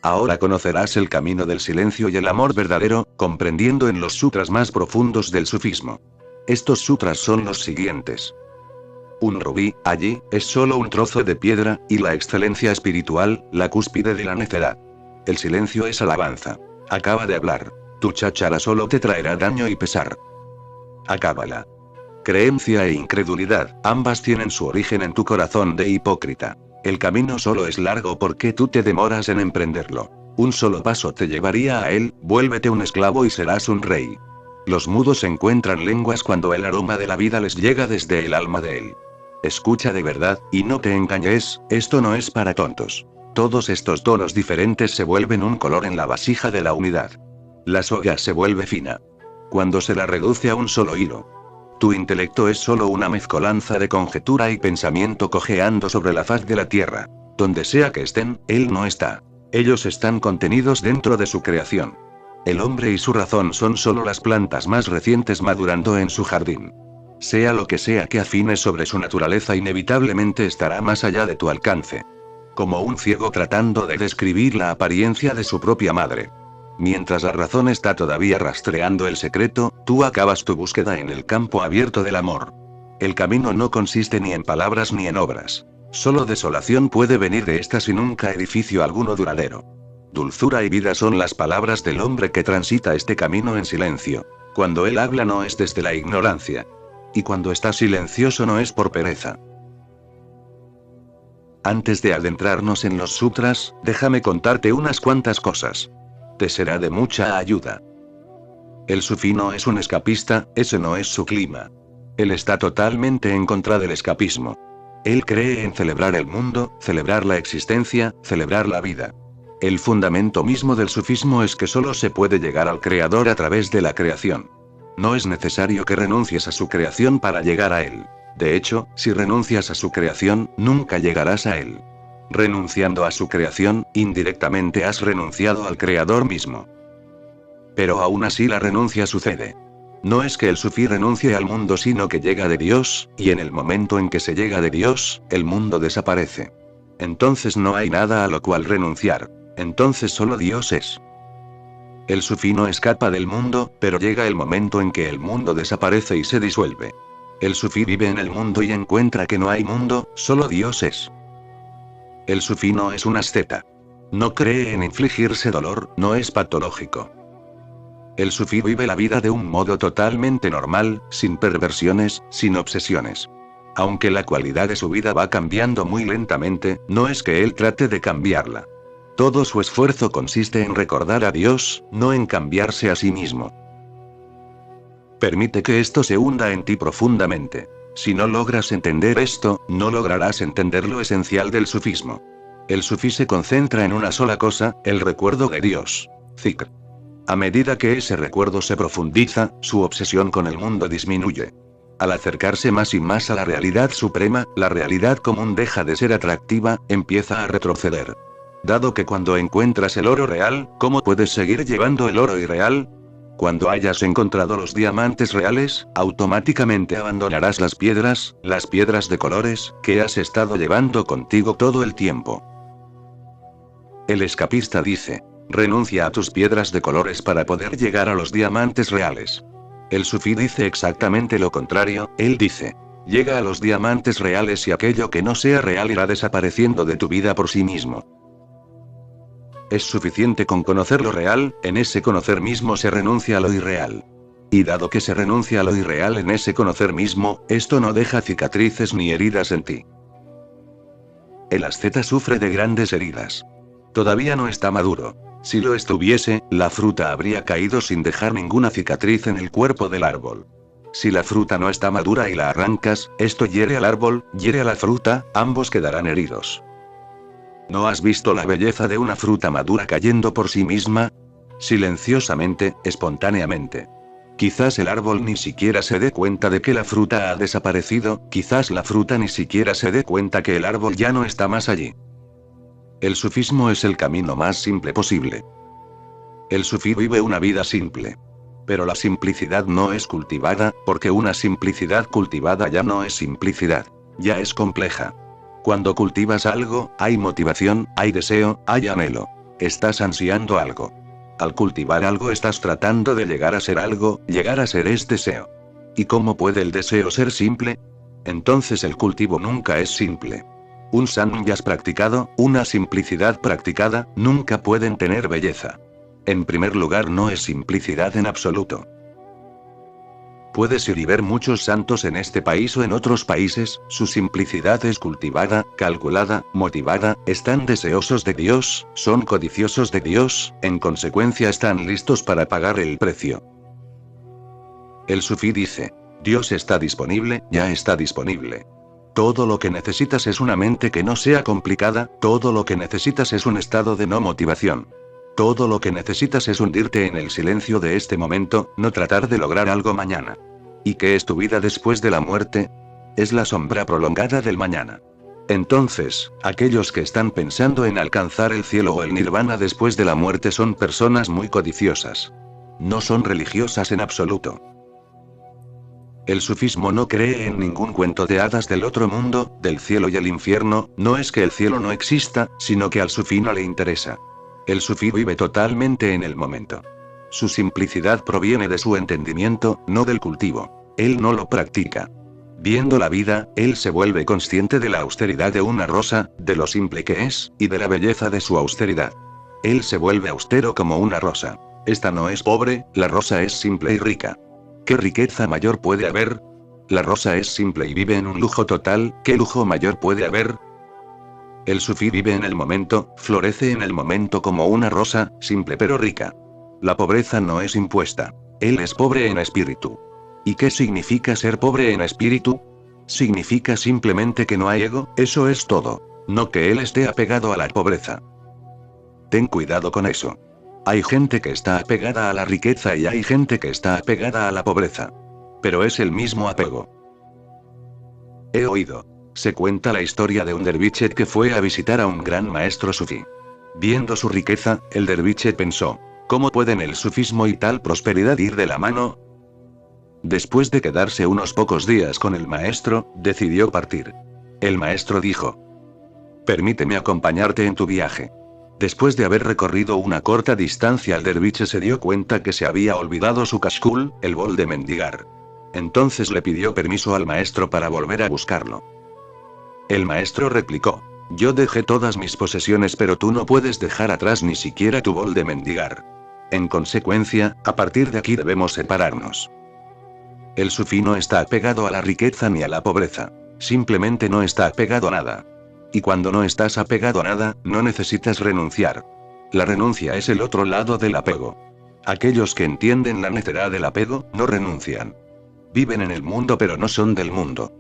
Ahora conocerás el camino del silencio y el amor verdadero, comprendiendo en los sutras más profundos del sufismo. Estos sutras son los siguientes. Un rubí, allí, es solo un trozo de piedra, y la excelencia espiritual, la cúspide de la necedad. El silencio es alabanza. Acaba de hablar. Tu cháchara solo te traerá daño y pesar. Acábala. Creencia e incredulidad, ambas tienen su origen en tu corazón de hipócrita. El camino solo es largo porque tú te demoras en emprenderlo. Un solo paso te llevaría a él, vuélvete un esclavo y serás un rey. Los mudos encuentran lenguas cuando el aroma de la vida les llega desde el alma de él. Escucha de verdad, y no te engañes, esto no es para tontos. Todos estos tonos diferentes se vuelven un color en la vasija de la unidad. La soga se vuelve fina cuando se la reduce a un solo hilo. Tu intelecto es solo una mezcolanza de conjetura y pensamiento cojeando sobre la faz de la tierra. Donde sea que estén, él no está. Ellos están contenidos dentro de su creación. El hombre y su razón son solo las plantas más recientes madurando en su jardín. Sea lo que sea que afines sobre su naturaleza, inevitablemente estará más allá de tu alcance. Como un ciego tratando de describir la apariencia de su propia madre. Mientras la razón está todavía rastreando el secreto, tú acabas tu búsqueda en el campo abierto del amor. El camino no consiste ni en palabras ni en obras. Solo desolación puede venir de estas y nunca edificio alguno duradero. Dulzura y vida son las palabras del hombre que transita este camino en silencio. Cuando él habla no es desde la ignorancia. Y cuando está silencioso no es por pereza. Antes de adentrarnos en los sutras, déjame contarte unas cuantas cosas. Te será de mucha ayuda. El sufí no es un escapista, ese no es su clima. Él está totalmente en contra del escapismo. Él cree en celebrar el mundo, celebrar la existencia, celebrar la vida. El fundamento mismo del sufismo es que solo se puede llegar al creador a través de la creación. No es necesario que renuncies a su creación para llegar a él. De hecho, si renuncias a su creación, nunca llegarás a él. Renunciando a su creación, indirectamente has renunciado al creador mismo. Pero aún así la renuncia sucede. No es que el sufí renuncie al mundo, sino que llega de Dios, y en el momento en que se llega de Dios, el mundo desaparece. Entonces no hay nada a lo cual renunciar. Entonces solo Dios es. El sufí no escapa del mundo, pero llega el momento en que el mundo desaparece y se disuelve. El sufí vive en el mundo y encuentra que no hay mundo, solo Dios es. El sufí no es un asceta. No cree en infligirse dolor, no es patológico. El sufí vive la vida de un modo totalmente normal, sin perversiones, sin obsesiones. Aunque la cualidad de su vida va cambiando muy lentamente, no es que él trate de cambiarla. Todo su esfuerzo consiste en recordar a Dios, no en cambiarse a sí mismo. Permite que esto se hunda en ti profundamente. Si no logras entender esto, no lograrás entender lo esencial del sufismo. El sufí se concentra en una sola cosa, el recuerdo de Dios. Zikr. A medida que ese recuerdo se profundiza, su obsesión con el mundo disminuye. Al acercarse más y más a la realidad suprema, la realidad común deja de ser atractiva, empieza a retroceder. Dado que cuando encuentras el oro real, ¿cómo puedes seguir llevando el oro irreal? Cuando hayas encontrado los diamantes reales, automáticamente abandonarás las piedras de colores, que has estado llevando contigo todo el tiempo. El escapista dice, renuncia a tus piedras de colores para poder llegar a los diamantes reales. El sufí dice exactamente lo contrario, él dice, llega a los diamantes reales y aquello que no sea real irá desapareciendo de tu vida por sí mismo. Es suficiente con conocer lo real, en ese conocer mismo se renuncia a lo irreal. Y dado que se renuncia a lo irreal en ese conocer mismo, esto no deja cicatrices ni heridas en ti. El asceta sufre de grandes heridas. Todavía no está maduro. Si lo estuviese, la fruta habría caído sin dejar ninguna cicatriz en el cuerpo del árbol. Si la fruta no está madura y la arrancas, esto hiere al árbol, hiere a la fruta, ambos quedarán heridos. ¿No has visto la belleza de una fruta madura cayendo por sí misma? Silenciosamente, espontáneamente. Quizás el árbol ni siquiera se dé cuenta de que la fruta ha desaparecido, quizás la fruta ni siquiera se dé cuenta que el árbol ya no está más allí. El sufismo es el camino más simple posible. El sufí vive una vida simple. Pero la simplicidad no es cultivada, porque una simplicidad cultivada ya no es simplicidad, ya es compleja. Cuando cultivas algo, hay motivación, hay deseo, hay anhelo. estás ansiando algo. Al cultivar algo estás tratando de llegar a ser algo, llegar a ser es deseo. ¿Y cómo puede el deseo ser simple? Entonces el cultivo nunca es simple. Un sanyas practicado, una simplicidad practicada, nunca pueden tener belleza. En primer lugar, no es simplicidad en absoluto. Puedes ir y ver muchos santos en este país o en otros países, su simplicidad es cultivada, calculada, motivada, están deseosos de Dios, son codiciosos de Dios, en consecuencia están listos para pagar el precio. El sufí dice: Dios está disponible, ya está disponible. Todo lo que necesitas es una mente que no sea complicada, todo lo que necesitas es un estado de no motivación. Todo lo que necesitas es hundirte en el silencio de este momento, no tratar de lograr algo mañana. ¿Y qué es tu vida después de la muerte? Es la sombra prolongada del mañana. Entonces, aquellos que están pensando en alcanzar el cielo o el nirvana después de la muerte son personas muy codiciosas. No son religiosas en absoluto. El sufismo no cree en ningún cuento de hadas del otro mundo, del cielo y el infierno, no es que el cielo no exista, sino que al sufí no le interesa. El sufí vive totalmente en el momento. Su simplicidad proviene de su entendimiento, no del cultivo. Él no lo practica. Viendo la vida, él se vuelve consciente de la austeridad de una rosa, de lo simple que es, y de la belleza de su austeridad. Él se vuelve austero como una rosa. Esta no es pobre, la rosa es simple y rica. ¿Qué riqueza mayor puede haber? La rosa es simple y vive en un lujo total, ¿qué lujo mayor puede haber? El sufí vive en el momento, florece en el momento como una rosa, simple pero rica. La pobreza no es impuesta. Él es pobre en espíritu. ¿Y qué significa ser pobre en espíritu? Significa simplemente que no hay ego, eso es todo. No que él esté apegado a la pobreza. Ten cuidado con eso. Hay gente que está apegada a la riqueza y hay gente que está apegada a la pobreza. Pero es el mismo apego. He oído. Se cuenta la historia de un derviche que fue a visitar a un gran maestro sufí. Viendo su riqueza, el derviche pensó: ¿cómo pueden el sufismo y tal prosperidad ir de la mano? Después de quedarse unos pocos días con el maestro, decidió partir. El maestro dijo: permíteme acompañarte en tu viaje. Después de haber recorrido una corta distancia, el derviche se dio cuenta que se había olvidado su kashkul, el bol de mendigar. Entonces le pidió permiso al maestro para volver a buscarlo. El maestro replicó: yo dejé todas mis posesiones, pero tú no puedes dejar atrás ni siquiera tu bol de mendigar. En consecuencia, a partir de aquí debemos separarnos. El sufí no está apegado a la riqueza ni a la pobreza. Simplemente no está apegado a nada. Y cuando no estás apegado a nada, no necesitas renunciar. La renuncia es el otro lado del apego. Aquellos que entienden la necedad del apego, no renuncian. Viven en el mundo pero no son del mundo.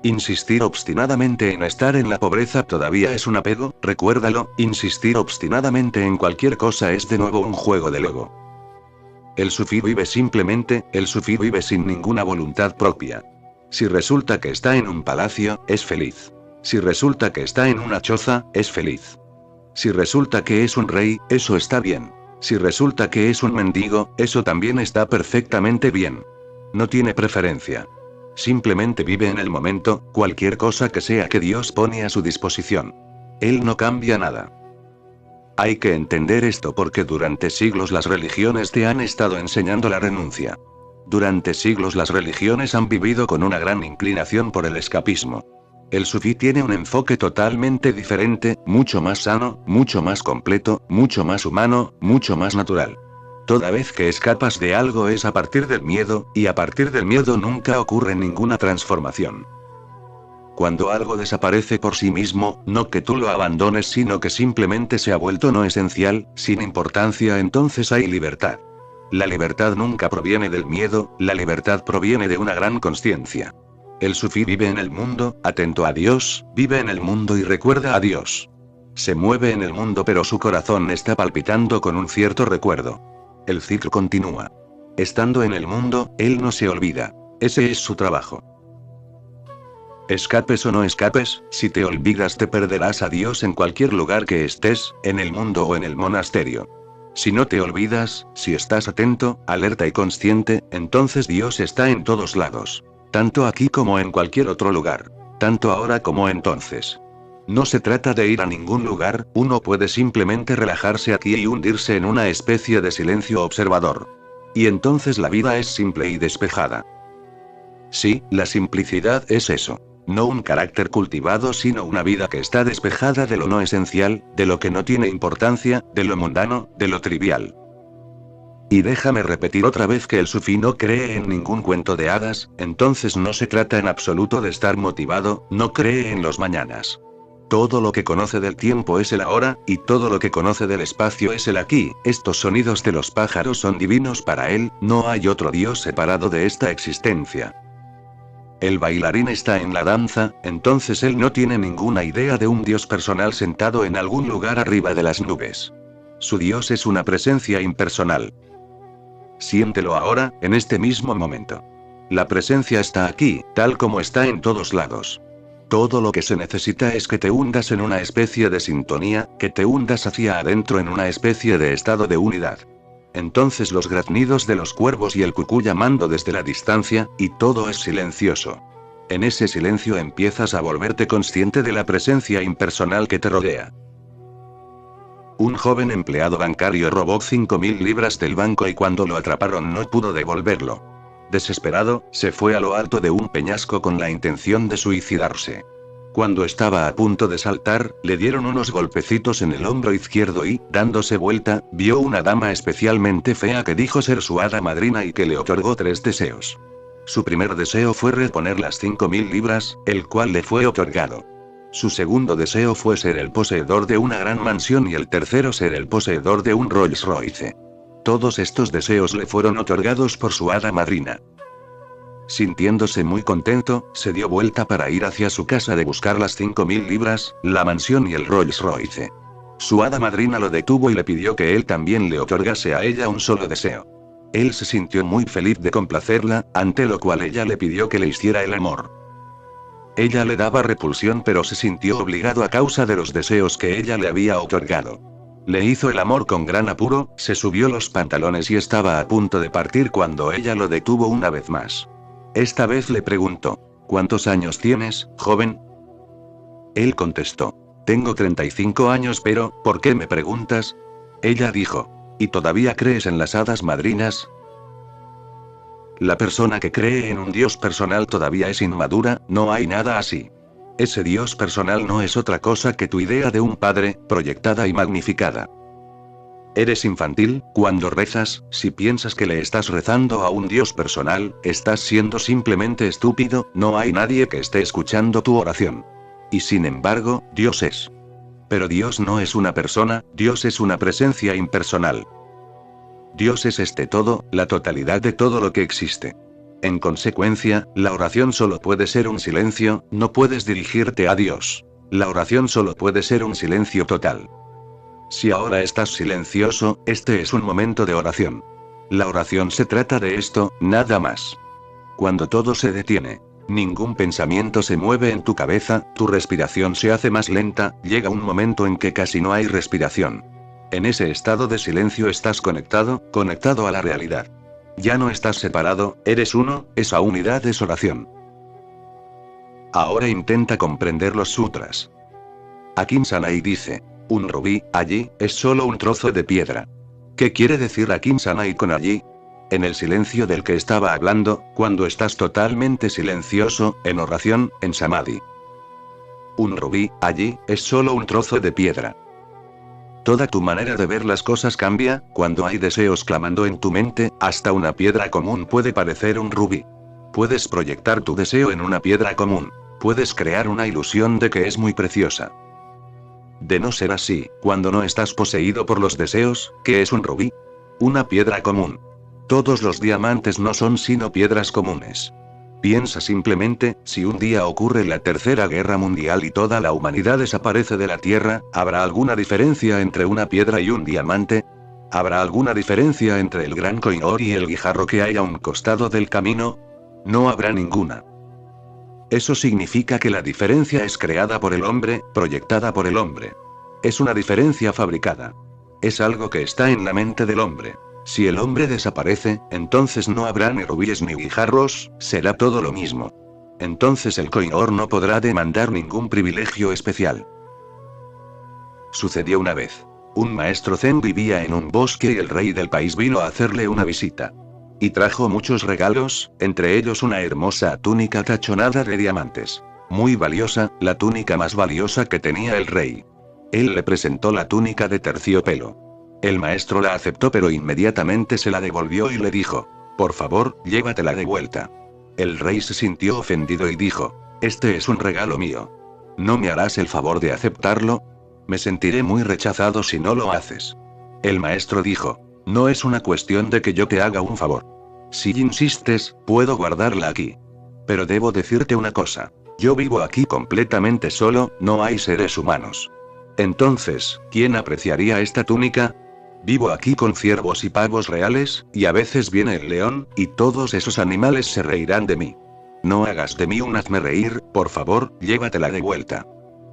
Insistir obstinadamente en estar en la pobreza todavía es un apego, recuérdalo, insistir obstinadamente en cualquier cosa es de nuevo un juego del ego. El sufí vive simplemente, el sufí vive sin ninguna voluntad propia. Si resulta que está en un palacio, es feliz. Si resulta que está en una choza, es feliz. Si resulta que es un rey, eso está bien. Si resulta que es un mendigo, eso también está perfectamente bien. No tiene preferencia. Simplemente vive en el momento, cualquier cosa que sea que Dios pone a su disposición. Él no cambia nada. Hay que entender esto porque durante siglos las religiones te han estado enseñando la renuncia. Durante siglos las religiones han vivido con una gran inclinación por el escapismo. El sufí tiene un enfoque totalmente diferente, mucho más sano, mucho más completo, mucho más humano, mucho más natural. Toda vez que escapas de algo es a partir del miedo, y a partir del miedo nunca ocurre ninguna transformación. Cuando algo desaparece por sí mismo, no que tú lo abandones, sino que simplemente se ha vuelto no esencial, sin importancia, entonces hay libertad. La libertad nunca proviene del miedo, la libertad proviene de una gran consciencia. El sufí vive en el mundo, atento a Dios, vive en el mundo y recuerda a Dios. Se mueve en el mundo pero su corazón está palpitando con un cierto recuerdo. El ciclo continúa. Estando en el mundo, él no se olvida. Ese es su trabajo. Escapes o no escapes, si te olvidas te perderás a Dios en cualquier lugar que estés, en el mundo o en el monasterio. Si no te olvidas, si estás atento, alerta y consciente, entonces Dios está en todos lados. Tanto aquí como en cualquier otro lugar. Tanto ahora como entonces. No se trata de ir a ningún lugar, uno puede simplemente relajarse aquí y hundirse en una especie de silencio observador. Y entonces la vida es simple y despejada. Sí, la simplicidad es eso. No un carácter cultivado, sino una vida que está despejada de lo no esencial, de lo que no tiene importancia, de lo mundano, de lo trivial. Y déjame repetir otra vez que el sufí no cree en ningún cuento de hadas, entonces no se trata en absoluto de estar motivado, no cree en los mañanas. Todo lo que conoce del tiempo es el ahora, y todo lo que conoce del espacio es el aquí. Estos sonidos de los pájaros son divinos para él, no hay otro Dios separado de esta existencia. El bailarín está en la danza, entonces él no tiene ninguna idea de un Dios personal sentado en algún lugar arriba de las nubes. Su Dios es una presencia impersonal. Siéntelo ahora, en este mismo momento. La presencia está aquí, tal como está en todos lados. Todo lo que se necesita es que te hundas en una especie de sintonía, que te hundas hacia adentro en una especie de estado de unidad. Entonces los graznidos de los cuervos y el cucú llamando desde la distancia, y todo es silencioso. En ese silencio empiezas a volverte consciente de la presencia impersonal que te rodea. Un joven empleado bancario robó 5.000 libras del banco y cuando lo atraparon no pudo devolverlo. Desesperado, se fue a lo alto de un peñasco con la intención de suicidarse. Cuando estaba a punto de saltar, le dieron unos golpecitos en el hombro izquierdo y, dándose vuelta, vio una dama especialmente fea que dijo ser su hada madrina y que le otorgó 3 deseos. Su primer deseo fue reponer las 5.000 libras, el cual le fue otorgado. Su segundo deseo fue ser el poseedor de una gran mansión y el tercero ser el poseedor de un Rolls Royce. Todos estos deseos le fueron otorgados por su hada madrina. Sintiéndose muy contento, se dio vuelta para ir hacia su casa de buscar las 5.000 libras, la mansión y el Rolls Royce. Su hada madrina lo detuvo y le pidió que él también le otorgase a ella un solo deseo. Él se sintió muy feliz de complacerla, ante lo cual ella le pidió que le hiciera el amor. Ella le daba repulsión pero se sintió obligado a causa de los deseos que ella le había otorgado. Le hizo el amor con gran apuro, se subió los pantalones y estaba a punto de partir cuando ella lo detuvo una vez más. Esta vez le preguntó, ¿cuántos años tienes, joven? Él contestó, tengo 35 años pero, ¿por qué me preguntas? Ella dijo, ¿y todavía crees en las hadas madrinas? La persona que cree en un Dios personal todavía es inmadura, no hay nada así. Ese Dios personal no es otra cosa que tu idea de un padre, proyectada y magnificada. Eres infantil, cuando rezas, si piensas que le estás rezando a un Dios personal, estás siendo simplemente estúpido, no hay nadie que esté escuchando tu oración. Y sin embargo, Dios es. Pero Dios no es una persona, Dios es una presencia impersonal. Dios es este todo, la totalidad de todo lo que existe. En consecuencia, la oración solo puede ser un silencio, no puedes dirigirte a Dios. La oración solo puede ser un silencio total. Si ahora estás silencioso, este es un momento de oración. La oración se trata de esto, nada más. Cuando todo se detiene, ningún pensamiento se mueve en tu cabeza, tu respiración se hace más lenta, llega un momento en que casi no hay respiración. En ese estado de silencio estás conectado a la realidad. Ya no estás separado, eres uno, esa unidad es oración. Ahora intenta comprender los sutras. Akin Sanai dice, un rubí, allí, es solo un trozo de piedra. ¿Qué quiere decir Akin Sanai con allí? En el silencio del que estaba hablando, cuando estás totalmente silencioso, en oración, en samadhi. Un rubí, allí, es solo un trozo de piedra. Toda tu manera de ver las cosas cambia, cuando hay deseos clamando en tu mente, hasta una piedra común puede parecer un rubí. Puedes proyectar tu deseo en una piedra común. Puedes crear una ilusión de que es muy preciosa. De no ser así, cuando no estás poseído por los deseos, ¿qué es un rubí? Una piedra común. Todos los diamantes no son sino piedras comunes. Piensa simplemente, si un día ocurre la Tercera Guerra Mundial y toda la humanidad desaparece de la Tierra, ¿habrá alguna diferencia entre una piedra y un diamante? ¿Habrá alguna diferencia entre el gran Koh-i-Noor y el guijarro que hay a un costado del camino? No habrá ninguna. Eso significa que la diferencia es creada por el hombre, proyectada por el hombre. Es una diferencia fabricada. Es algo que está en la mente del hombre. Si el hombre desaparece, entonces no habrá ni rubíes ni guijarros, será todo lo mismo. Entonces el Koh-i-Noor no podrá demandar ningún privilegio especial. Sucedió una vez. Un maestro zen vivía en un bosque y el rey del país vino a hacerle una visita. Y trajo muchos regalos, entre ellos una hermosa túnica tachonada de diamantes. Muy valiosa, la túnica más valiosa que tenía el rey. Él le presentó la túnica de terciopelo. El maestro la aceptó pero inmediatamente se la devolvió y le dijo: por favor, llévatela de vuelta. El rey se sintió ofendido y dijo: este es un regalo mío. ¿No me harás el favor de aceptarlo? Me sentiré muy rechazado si no lo haces. El maestro dijo: no es una cuestión de que yo te haga un favor. Si insistes, puedo guardarla aquí. Pero debo decirte una cosa. Yo vivo aquí completamente solo, no hay seres humanos. Entonces, ¿quién apreciaría esta túnica? Vivo aquí con ciervos y pavos reales, y a veces viene el león, y todos esos animales se reirán de mí. No hagas de mí un hazme reír, por favor, llévatela de vuelta.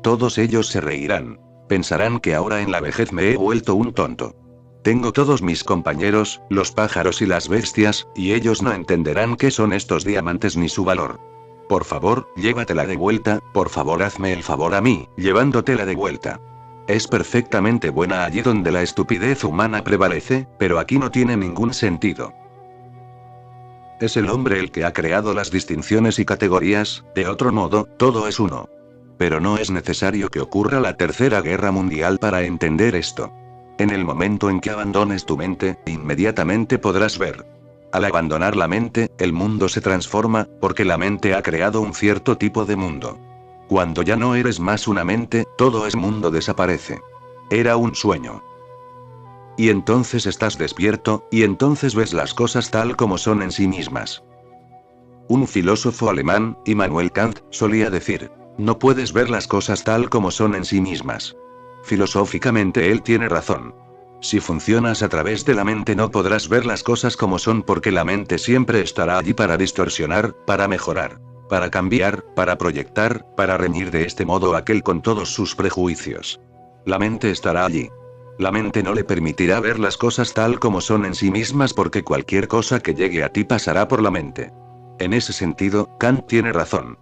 Todos ellos se reirán. Pensarán que ahora en la vejez me he vuelto un tonto. Tengo todos mis compañeros, los pájaros y las bestias, y ellos no entenderán qué son estos diamantes ni su valor. Por favor, llévatela de vuelta, por favor hazme el favor a mí, llevándotela de vuelta. Es perfectamente buena allí donde la estupidez humana prevalece, pero aquí no tiene ningún sentido. Es el hombre el que ha creado las distinciones y categorías, de otro modo, todo es uno. Pero no es necesario que ocurra la Tercera Guerra Mundial para entender esto. En el momento en que abandones tu mente, inmediatamente podrás ver. Al abandonar la mente, el mundo se transforma, porque la mente ha creado un cierto tipo de mundo. Cuando ya no eres más una mente, todo ese mundo desaparece. Era un sueño. Y entonces estás despierto, y entonces ves las cosas tal como son en sí mismas. Un filósofo alemán, Immanuel Kant, solía decir: no puedes ver las cosas tal como son en sí mismas. Filosóficamente él tiene razón. Si funcionas a través de la mente no podrás ver las cosas como son porque la mente siempre estará allí para distorsionar, para mejorar, para cambiar, para proyectar, para reñir de este modo a aquel con todos sus prejuicios. La mente estará allí. La mente no le permitirá ver las cosas tal como son en sí mismas porque cualquier cosa que llegue a ti pasará por la mente. En ese sentido, Kant tiene razón.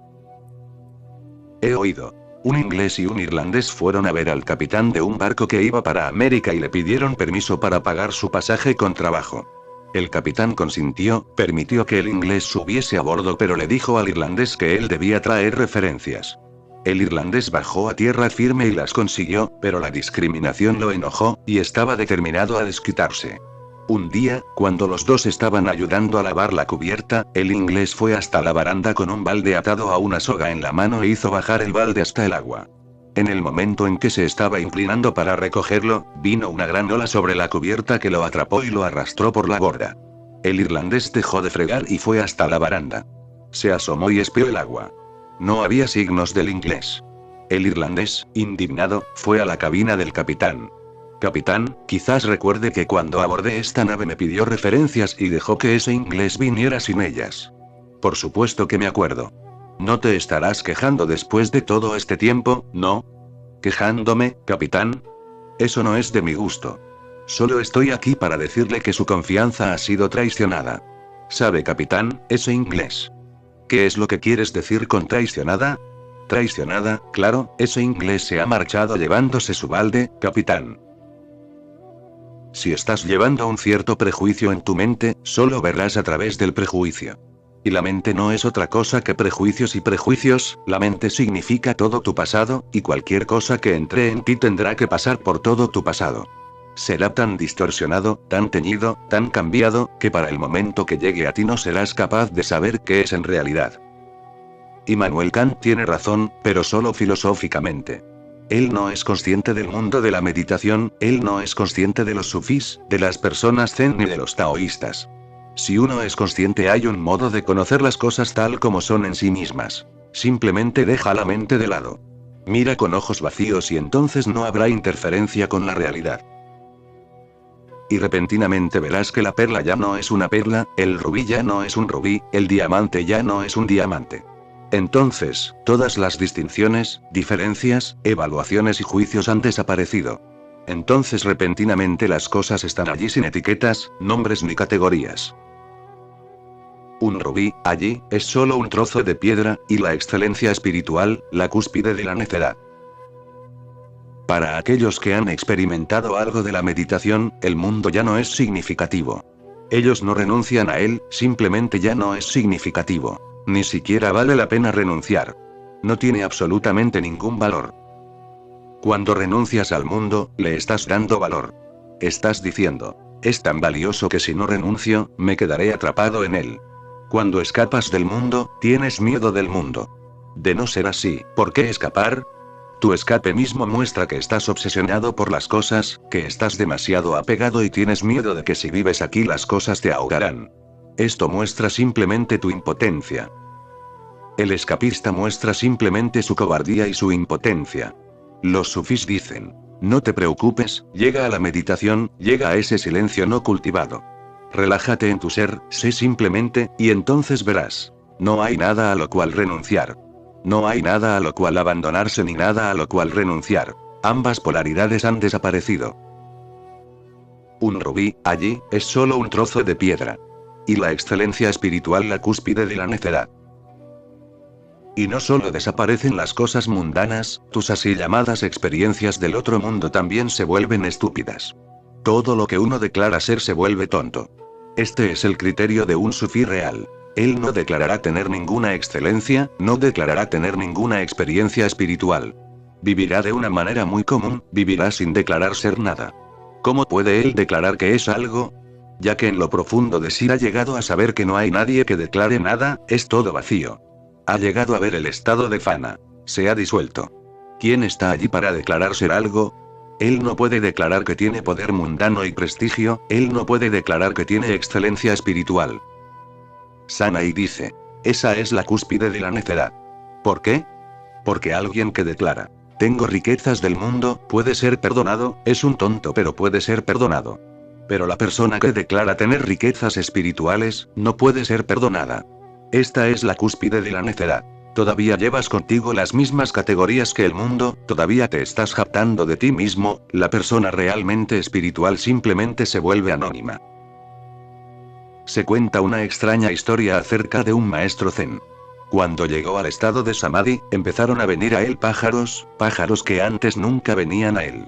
He oído. Un inglés y un irlandés fueron a ver al capitán de un barco que iba para América y le pidieron permiso para pagar su pasaje con trabajo. El capitán consintió, permitió que el inglés subiese a bordo pero le dijo al irlandés que él debía traer referencias. El irlandés bajó a tierra firme y las consiguió, pero la discriminación lo enojó, y estaba determinado a desquitarse. Un día, cuando los dos estaban ayudando a lavar la cubierta, el inglés fue hasta la baranda con un balde atado a una soga en la mano e hizo bajar el balde hasta el agua. En el momento en que se estaba inclinando para recogerlo, vino una gran ola sobre la cubierta que lo atrapó y lo arrastró por la borda. El irlandés dejó de fregar y fue hasta la baranda. Se asomó y espió el agua. No había signos del inglés. El irlandés, indignado, fue a la cabina del capitán. Capitán, quizás recuerde que cuando abordé esta nave me pidió referencias y dejó que ese inglés viniera sin ellas. Por supuesto que me acuerdo. ¿No te estarás quejando después de todo este tiempo, no? ¿Quejándome, capitán? Eso no es de mi gusto. Solo estoy aquí para decirle que su confianza ha sido traicionada. ¿Sabe, capitán, ese inglés? ¿Qué es lo que quieres decir con traicionada? Traicionada, claro, ese inglés se ha marchado llevándose su balde, capitán. Si estás llevando un cierto prejuicio en tu mente, solo verás a través del prejuicio. Y la mente no es otra cosa que prejuicios y prejuicios, la mente significa todo tu pasado, y cualquier cosa que entre en ti tendrá que pasar por todo tu pasado. Será tan distorsionado, tan teñido, tan cambiado, que para el momento que llegue a ti no serás capaz de saber qué es en realidad. Immanuel Kant tiene razón, pero solo filosóficamente. Él no es consciente del mundo de la meditación, él no es consciente de los sufís, de las personas zen ni de los taoístas. Si uno es consciente hay un modo de conocer las cosas tal como son en sí mismas. Simplemente deja la mente de lado. Mira con ojos vacíos y entonces no habrá interferencia con la realidad. Y repentinamente verás que la perla ya no es una perla, el rubí ya no es un rubí, el diamante ya no es un diamante. Entonces, todas las distinciones, diferencias, evaluaciones y juicios han desaparecido. Entonces repentinamente las cosas están allí sin etiquetas, nombres ni categorías. Un rubí, allí, es solo un trozo de piedra, y la excelencia espiritual, la cúspide de la necedad. Para aquellos que han experimentado algo de la meditación, el mundo ya no es significativo. Ellos no renuncian a él, simplemente ya no es significativo. Ni siquiera vale la pena renunciar. No tiene absolutamente ningún valor. Cuando renuncias al mundo, le estás dando valor. Estás diciendo, es tan valioso que si no renuncio, me quedaré atrapado en él. Cuando escapas del mundo, tienes miedo del mundo. De no ser así, ¿por qué escapar? Tu escape mismo muestra que estás obsesionado por las cosas, que estás demasiado apegado y tienes miedo de que si vives aquí las cosas te ahogarán. Esto muestra simplemente tu impotencia. El escapista muestra simplemente su cobardía y su impotencia. Los sufís dicen, no te preocupes, llega a la meditación, llega a ese silencio no cultivado. Relájate en tu ser, sé simplemente, y entonces verás. No hay nada a lo cual renunciar. No hay nada a lo cual abandonarse ni nada a lo cual renunciar. Ambas polaridades han desaparecido. Un rubí, allí, es solo un trozo de piedra. Y la excelencia espiritual la cúspide de la necedad. Y no solo desaparecen las cosas mundanas, tus así llamadas experiencias del otro mundo también se vuelven estúpidas. Todo lo que uno declara ser se vuelve tonto. Este es el criterio de un sufí real. Él no declarará tener ninguna excelencia, no declarará tener ninguna experiencia espiritual. Vivirá de una manera muy común, vivirá sin declarar ser nada. ¿Cómo puede él declarar que es algo? Ya que en lo profundo de sí ha llegado a saber que no hay nadie que declare nada, es todo vacío. Ha llegado a ver el estado de fana. Se ha disuelto. ¿Quién está allí para declarar ser algo? Él no puede declarar que tiene poder mundano y prestigio, él no puede declarar que tiene excelencia espiritual. Sanai dice, esa es la cúspide de la necedad. ¿Por qué? Porque alguien que declara, tengo riquezas del mundo, puede ser perdonado, es un tonto pero puede ser perdonado. Pero la persona que declara tener riquezas espirituales, no puede ser perdonada. Esta es la cúspide de la necedad. Todavía llevas contigo las mismas categorías que el mundo, todavía te estás jactando de ti mismo, la persona realmente espiritual simplemente se vuelve anónima. Se cuenta una extraña historia acerca de un maestro zen. Cuando llegó al estado de samadhi, empezaron a venir a él pájaros, pájaros que antes nunca venían a él.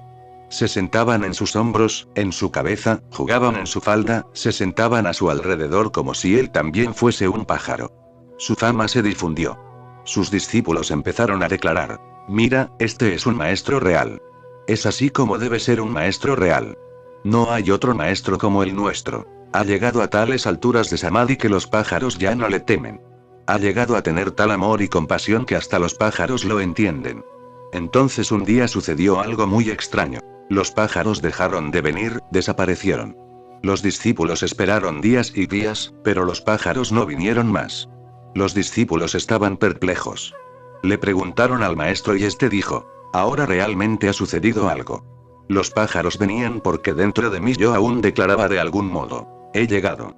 Se sentaban en sus hombros, en su cabeza, jugaban en su falda, se sentaban a su alrededor como si él también fuese un pájaro. Su fama se difundió. Sus discípulos empezaron a declarar, mira, este es un maestro real. Es así como debe ser un maestro real. No hay otro maestro como el nuestro. Ha llegado a tales alturas de samadhi que los pájaros ya no le temen. Ha llegado a tener tal amor y compasión que hasta los pájaros lo entienden. Entonces un día sucedió algo muy extraño. Los pájaros dejaron de venir, desaparecieron. Los discípulos esperaron días y días, pero los pájaros no vinieron más. Los discípulos estaban perplejos. Le preguntaron al maestro y este dijo, ahora realmente ha sucedido algo. Los pájaros venían porque dentro de mí yo aún declaraba de algún modo. He llegado.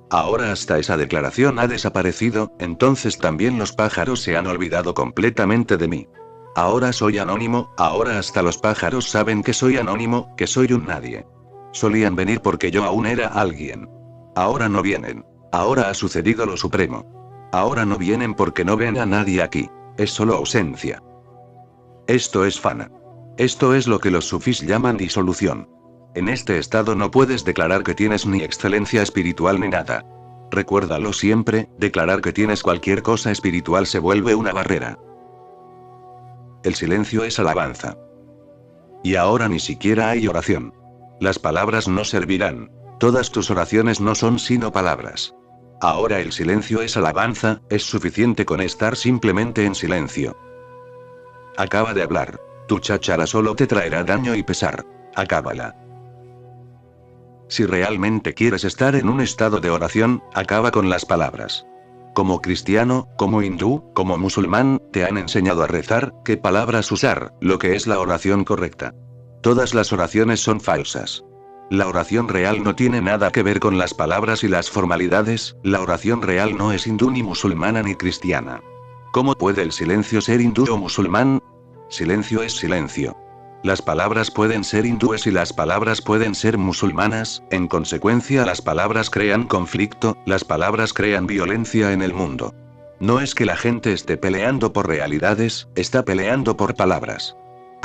Ahora hasta esa declaración ha desaparecido, entonces también los pájaros se han olvidado completamente de mí. Ahora soy anónimo, ahora hasta los pájaros saben que soy anónimo, que soy un nadie. Solían venir porque yo aún era alguien. Ahora no vienen. Ahora ha sucedido lo supremo. Ahora no vienen porque no ven a nadie aquí. Es solo ausencia. Esto es fana. Esto es lo que los sufís llaman disolución. En este estado no puedes declarar que tienes ni excelencia espiritual ni nada. Recuérdalo siempre, declarar que tienes cualquier cosa espiritual se vuelve una barrera. El silencio es alabanza. Y ahora ni siquiera hay oración. Las palabras no servirán. Todas tus oraciones no son sino palabras. Ahora el silencio es alabanza, es suficiente con estar simplemente en silencio. Acaba de hablar. Tu cháchara solo te traerá daño y pesar. Acábala. Si realmente quieres estar en un estado de oración, acaba con las palabras. Como cristiano, como hindú, como musulmán, te han enseñado a rezar, qué palabras usar, lo que es la oración correcta. Todas las oraciones son falsas. La oración real no tiene nada que ver con las palabras y las formalidades, la oración real no es hindú ni musulmana ni cristiana. ¿Cómo puede el silencio ser hindú o musulmán? Silencio es silencio. Las palabras pueden ser hindúes y las palabras pueden ser musulmanas, en consecuencia las palabras crean conflicto, las palabras crean violencia en el mundo. No es que la gente esté peleando por realidades, está peleando por palabras.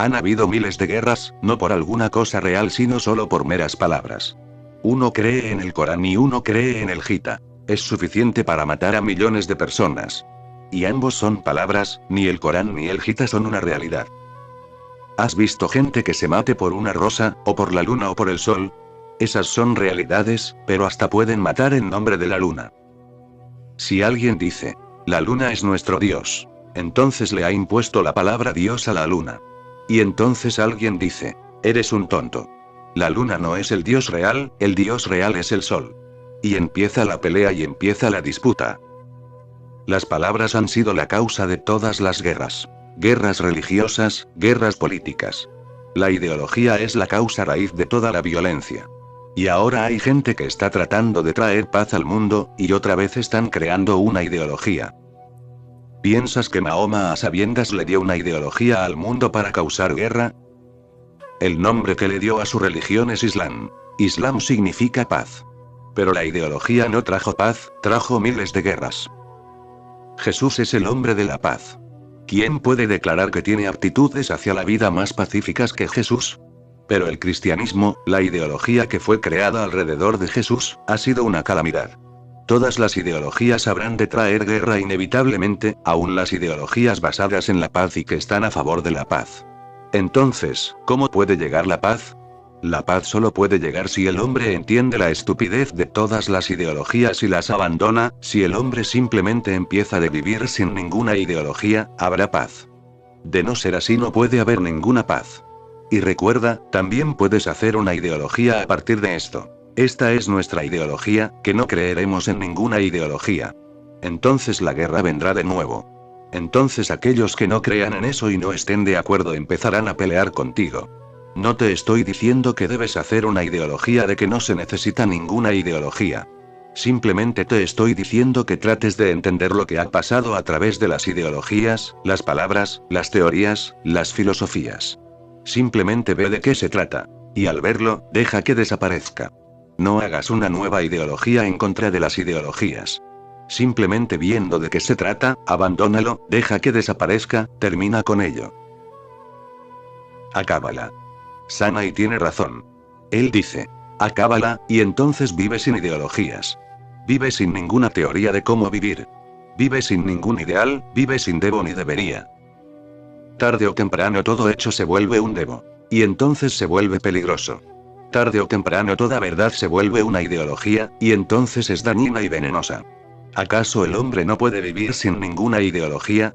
Han habido miles de guerras, no por alguna cosa real sino solo por meras palabras. Uno cree en el Corán y uno cree en el Gita. Es suficiente para matar a millones de personas. Y ambos son palabras, ni el Corán ni el Gita son una realidad. ¿Has visto gente que se mate por una rosa, o por la luna o por el sol? Esas son realidades, pero hasta pueden matar en nombre de la luna. Si alguien dice, la luna es nuestro Dios, entonces le ha impuesto la palabra Dios a la luna. Y entonces alguien dice, eres un tonto. La luna no es el Dios real, el Dios real es el sol. Y empieza la pelea y empieza la disputa. Las palabras han sido la causa de todas las guerras. Guerras religiosas, guerras políticas. La ideología es la causa raíz de toda la violencia. Y ahora hay gente que está tratando de traer paz al mundo, y otra vez están creando una ideología. ¿Piensas que Mahoma a sabiendas le dio una ideología al mundo para causar guerra? El nombre que le dio a su religión es Islam. Islam significa paz. Pero la ideología no trajo paz, trajo miles de guerras. Jesús es el hombre de la paz. ¿Quién puede declarar que tiene aptitudes hacia la vida más pacíficas que Jesús? Pero el cristianismo, la ideología que fue creada alrededor de Jesús, ha sido una calamidad. Todas las ideologías habrán de traer guerra inevitablemente, aun las ideologías basadas en la paz y que están a favor de la paz. Entonces, ¿cómo puede llegar la paz? La paz solo puede llegar si el hombre entiende la estupidez de todas las ideologías y las abandona. Si el hombre simplemente empieza a vivir sin ninguna ideología, habrá paz. De no ser así no puede haber ninguna paz. Y recuerda, también puedes hacer una ideología a partir de esto. Esta es nuestra ideología, que no creeremos en ninguna ideología. Entonces la guerra vendrá de nuevo. Entonces aquellos que no crean en eso y no estén de acuerdo empezarán a pelear contigo. No te estoy diciendo que debes hacer una ideología de que no se necesita ninguna ideología. Simplemente te estoy diciendo que trates de entender lo que ha pasado a través de las ideologías, las palabras, las teorías, las filosofías. Simplemente ve de qué se trata. Y al verlo, deja que desaparezca. No hagas una nueva ideología en contra de las ideologías. Simplemente viendo de qué se trata, abandónalo, deja que desaparezca, termina con ello. Acábala. Sana y tiene razón. Él dice, acábala, y entonces vive sin ideologías. Vive sin ninguna teoría de cómo vivir. Vive sin ningún ideal, vive sin debo ni debería. Tarde o temprano todo hecho se vuelve un debo. Y entonces se vuelve peligroso. Tarde o temprano toda verdad se vuelve una ideología, y entonces es dañina y venenosa. ¿Acaso el hombre no puede vivir sin ninguna ideología?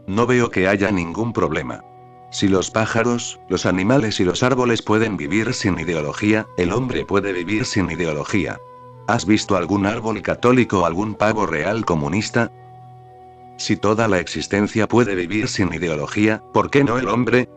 No veo que haya ningún problema. Si los pájaros, los animales y los árboles pueden vivir sin ideología, el hombre puede vivir sin ideología. ¿Has visto algún árbol católico o algún pavo real comunista? Si toda la existencia puede vivir sin ideología, ¿por qué no el hombre?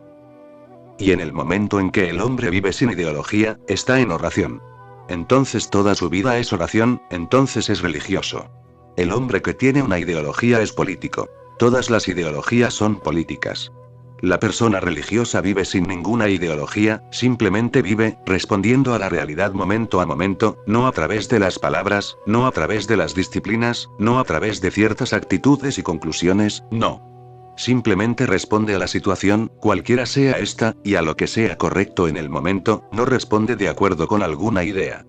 Y en el momento en que el hombre vive sin ideología, está en oración. Entonces toda su vida es oración, entonces es religioso. El hombre que tiene una ideología es político. Todas las ideologías son políticas. La persona religiosa vive sin ninguna ideología, simplemente vive, respondiendo a la realidad momento a momento, no a través de las palabras, no a través de las disciplinas, no a través de ciertas actitudes y conclusiones, no. Simplemente responde a la situación, cualquiera sea esta, y a lo que sea correcto en el momento, no responde de acuerdo con alguna idea.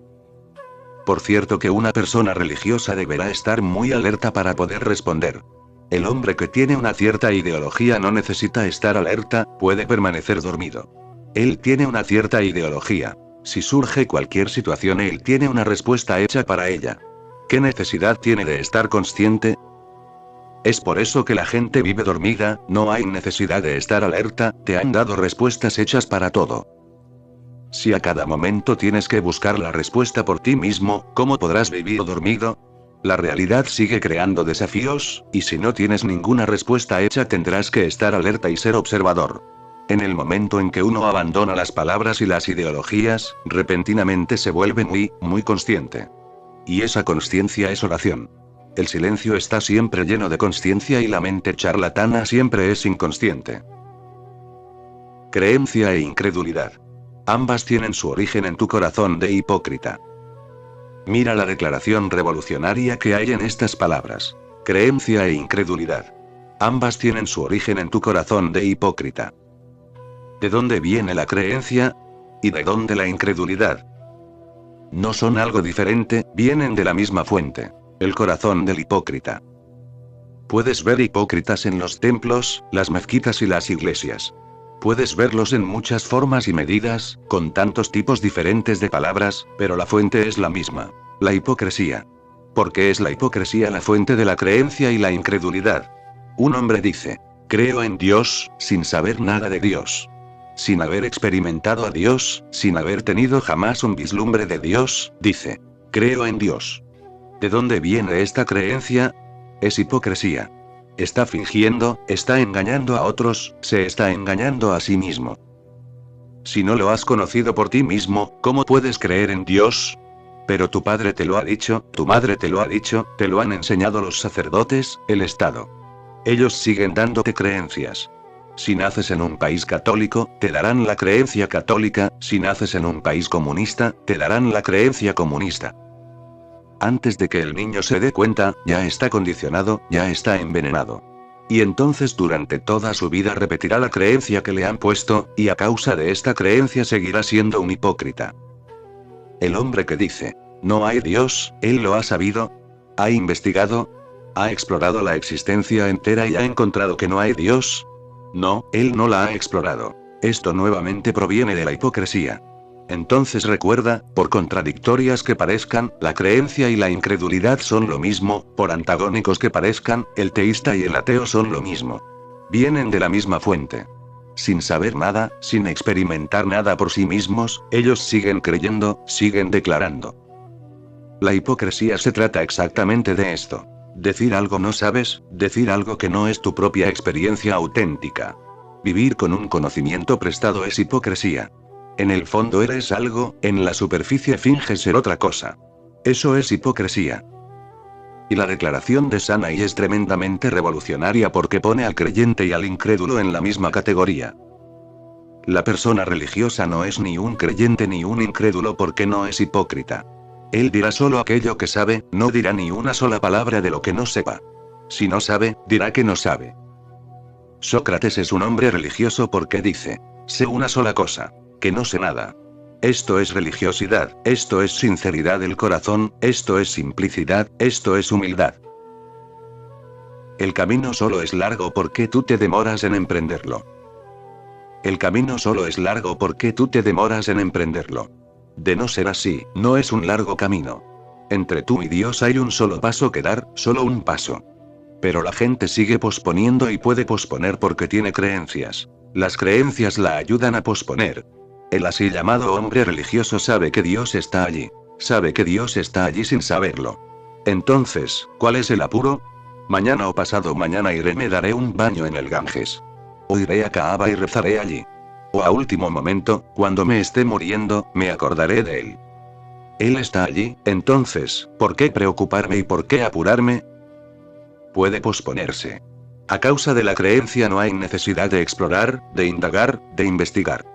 Por cierto que una persona religiosa deberá estar muy alerta para poder responder. El hombre que tiene una cierta ideología no necesita estar alerta, puede permanecer dormido. Él tiene una cierta ideología. Si surge cualquier situación, él tiene una respuesta hecha para ella. ¿Qué necesidad tiene de estar consciente? Es por eso que la gente vive dormida, no hay necesidad de estar alerta, te han dado respuestas hechas para todo. Si a cada momento tienes que buscar la respuesta por ti mismo, ¿cómo podrás vivir dormido? La realidad sigue creando desafíos, y si no tienes ninguna respuesta hecha tendrás que estar alerta y ser observador. En el momento en que uno abandona las palabras y las ideologías, repentinamente se vuelve muy consciente. Y esa consciencia es oración. El silencio está siempre lleno de consciencia y la mente charlatana siempre es inconsciente. Creencia e incredulidad. Ambas tienen su origen en tu corazón de hipócrita. Mira la declaración revolucionaria que hay en estas palabras. Creencia e incredulidad. Ambas tienen su origen en tu corazón de hipócrita. ¿De dónde viene la creencia? ¿Y de dónde la incredulidad? No son algo diferente, vienen de la misma fuente. El corazón del hipócrita. Puedes ver hipócritas en los templos, las mezquitas y las iglesias. Puedes verlos en muchas formas y medidas, con tantos tipos diferentes de palabras, pero la fuente es la misma. La hipocresía. ¿Por qué es la hipocresía la fuente de la creencia y la incredulidad? Un hombre dice, creo en Dios, sin saber nada de Dios. Sin haber experimentado a Dios, sin haber tenido jamás un vislumbre de Dios, dice, creo en Dios. ¿De dónde viene esta creencia? Es hipocresía. Está fingiendo, está engañando a otros, se está engañando a sí mismo. Si no lo has conocido por ti mismo, ¿cómo puedes creer en Dios? Pero tu padre te lo ha dicho, tu madre te lo ha dicho, te lo han enseñado los sacerdotes, el Estado. Ellos siguen dándote creencias. Si naces en un país católico, te darán la creencia católica, si naces en un país comunista, te darán la creencia comunista. Antes de que el niño se dé cuenta, ya está condicionado, ya está envenenado. Y entonces durante toda su vida repetirá la creencia que le han puesto, y a causa de esta creencia seguirá siendo un hipócrita. El hombre que dice, no hay Dios, él lo ha sabido, ha investigado, ha explorado la existencia entera y ha encontrado que no hay Dios. No, él no la ha explorado. Esto nuevamente proviene de la hipocresía. Entonces recuerda, por contradictorias que parezcan, la creencia y la incredulidad son lo mismo, por antagónicos que parezcan, el teísta y el ateo son lo mismo. Vienen de la misma fuente. Sin saber nada, sin experimentar nada por sí mismos, ellos siguen creyendo, siguen declarando. La hipocresía se trata exactamente de esto. Decir algo no sabes, decir algo que no es tu propia experiencia auténtica. Vivir con un conocimiento prestado es hipocresía. En el fondo eres algo, en la superficie finges ser otra cosa. Eso es hipocresía. Y la declaración de Sanai es tremendamente revolucionaria porque pone al creyente y al incrédulo en la misma categoría. La persona religiosa no es ni un creyente ni un incrédulo porque no es hipócrita. Él dirá solo aquello que sabe, no dirá ni una sola palabra de lo que no sepa. Si no sabe, dirá que no sabe. Sócrates es un hombre religioso porque dice, sé una sola cosa, que no sé nada. Esto es religiosidad, esto es sinceridad del corazón, esto es simplicidad, esto es humildad. El camino solo es largo porque tú te demoras en emprenderlo. El camino solo es largo porque tú te demoras en emprenderlo. De no ser así, no es un largo camino. Entre tú y Dios hay un solo paso que dar, solo un paso. Pero la gente sigue posponiendo y puede posponer porque tiene creencias. Las creencias la ayudan a posponer. El así llamado hombre religioso sabe que Dios está allí. Sabe que Dios está allí sin saberlo. Entonces, ¿cuál es el apuro? Mañana o pasado mañana iré, me daré un baño en el Ganges. O iré a Kaaba y rezaré allí. O a último momento, cuando me esté muriendo, me acordaré de él. Él está allí, entonces, ¿por qué preocuparme y por qué apurarme? Puede posponerse. A causa de la creencia no hay necesidad de explorar, de indagar, de investigar.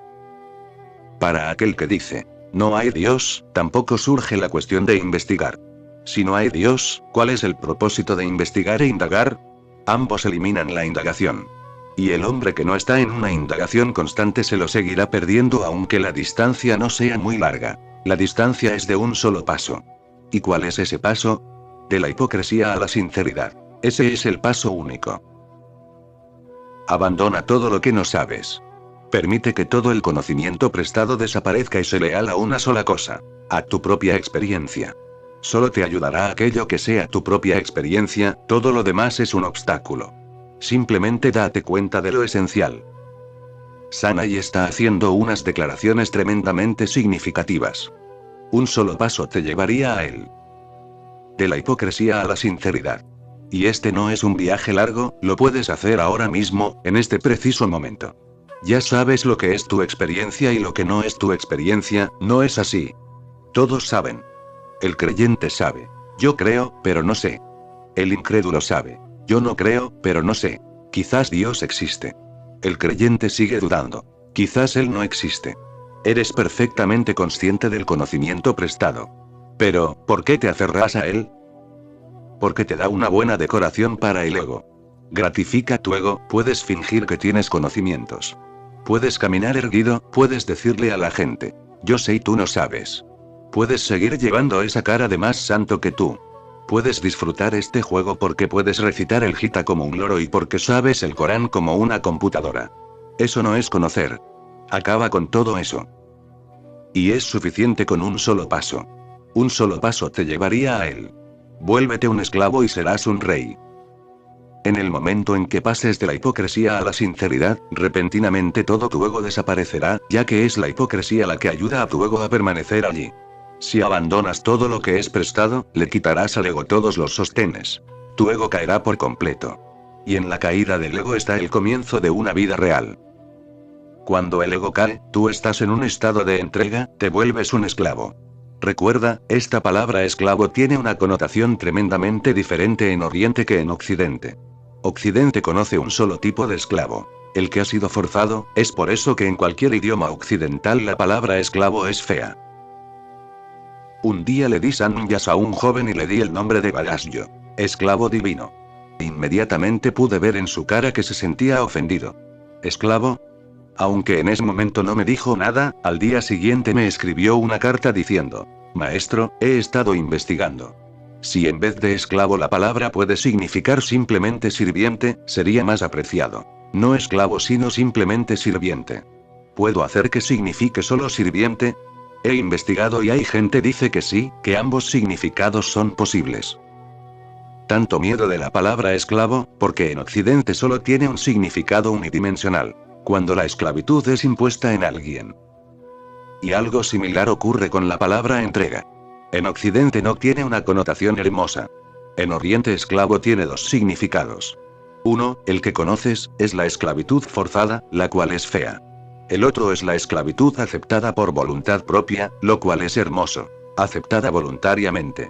Para aquel que dice, no hay Dios, tampoco surge la cuestión de investigar. Si no hay Dios, ¿cuál es el propósito de investigar e indagar? Ambos eliminan la indagación. Y el hombre que no está en una indagación constante se lo seguirá perdiendo aunque la distancia no sea muy larga. La distancia es de un solo paso. ¿Y cuál es ese paso? De la hipocresía a la sinceridad. Ese es el paso único. Abandona todo lo que no sabes. Permite que todo el conocimiento prestado desaparezca y se leal a una sola cosa, a tu propia experiencia. Solo te ayudará aquello que sea tu propia experiencia, todo lo demás es un obstáculo. Simplemente date cuenta de lo esencial. Sanai está haciendo unas declaraciones tremendamente significativas. Un solo paso te llevaría a él. De la hipocresía a la sinceridad. Y este no es un viaje largo, lo puedes hacer ahora mismo, en este preciso momento. Ya sabes lo que es tu experiencia y lo que no es tu experiencia, ¿no es así? Todos saben. El creyente sabe. Yo creo, pero no sé. El incrédulo sabe. Yo no creo, pero no sé. Quizás Dios existe. El creyente sigue dudando. Quizás Él no existe. Eres perfectamente consciente del conocimiento prestado. Pero, ¿por qué te aferras a Él? Porque te da una buena decoración para el ego. Gratifica tu ego, puedes fingir que tienes conocimientos. Puedes caminar erguido, puedes decirle a la gente: yo sé y tú no sabes. Puedes seguir llevando esa cara de más santo que tú. Puedes disfrutar este juego porque puedes recitar el Gita como un loro y porque sabes el Corán como una computadora. Eso no es conocer. Acaba con todo eso. Y es suficiente con un solo paso. Un solo paso te llevaría a él. Vuélvete un esclavo y serás un rey. En el momento en que pases de la hipocresía a la sinceridad, repentinamente todo tu ego desaparecerá, ya que es la hipocresía la que ayuda a tu ego a permanecer allí. Si abandonas todo lo que es prestado, le quitarás al ego todos los sostenes. Tu ego caerá por completo. Y en la caída del ego está el comienzo de una vida real. Cuando el ego cae, tú estás en un estado de entrega, te vuelves un esclavo. Recuerda, esta palabra esclavo tiene una connotación tremendamente diferente en Oriente que en Occidente. Occidente conoce un solo tipo de esclavo. El que ha sido forzado, es por eso que en cualquier idioma occidental la palabra esclavo es fea. Un día le di sanyas a un joven y le di el nombre de Balasyo, esclavo divino. Inmediatamente pude ver en su cara que se sentía ofendido. ¿Esclavo? Aunque en ese momento no me dijo nada, al día siguiente me escribió una carta diciendo: maestro, he estado investigando. Si en vez de esclavo la palabra puede significar simplemente sirviente, sería más apreciado. No esclavo sino simplemente sirviente. ¿Puedo hacer que signifique solo sirviente? He investigado y hay gente dice que sí, que ambos significados son posibles. Tanto miedo de la palabra esclavo, porque en Occidente solo tiene un significado unidimensional. Cuando la esclavitud es impuesta en alguien. Y algo similar ocurre con la palabra entrega. En Occidente no tiene una connotación hermosa. En Oriente esclavo tiene dos significados. Uno, el que conoces, es la esclavitud forzada, la cual es fea. El otro es la esclavitud aceptada por voluntad propia, lo cual es hermoso. Aceptada voluntariamente.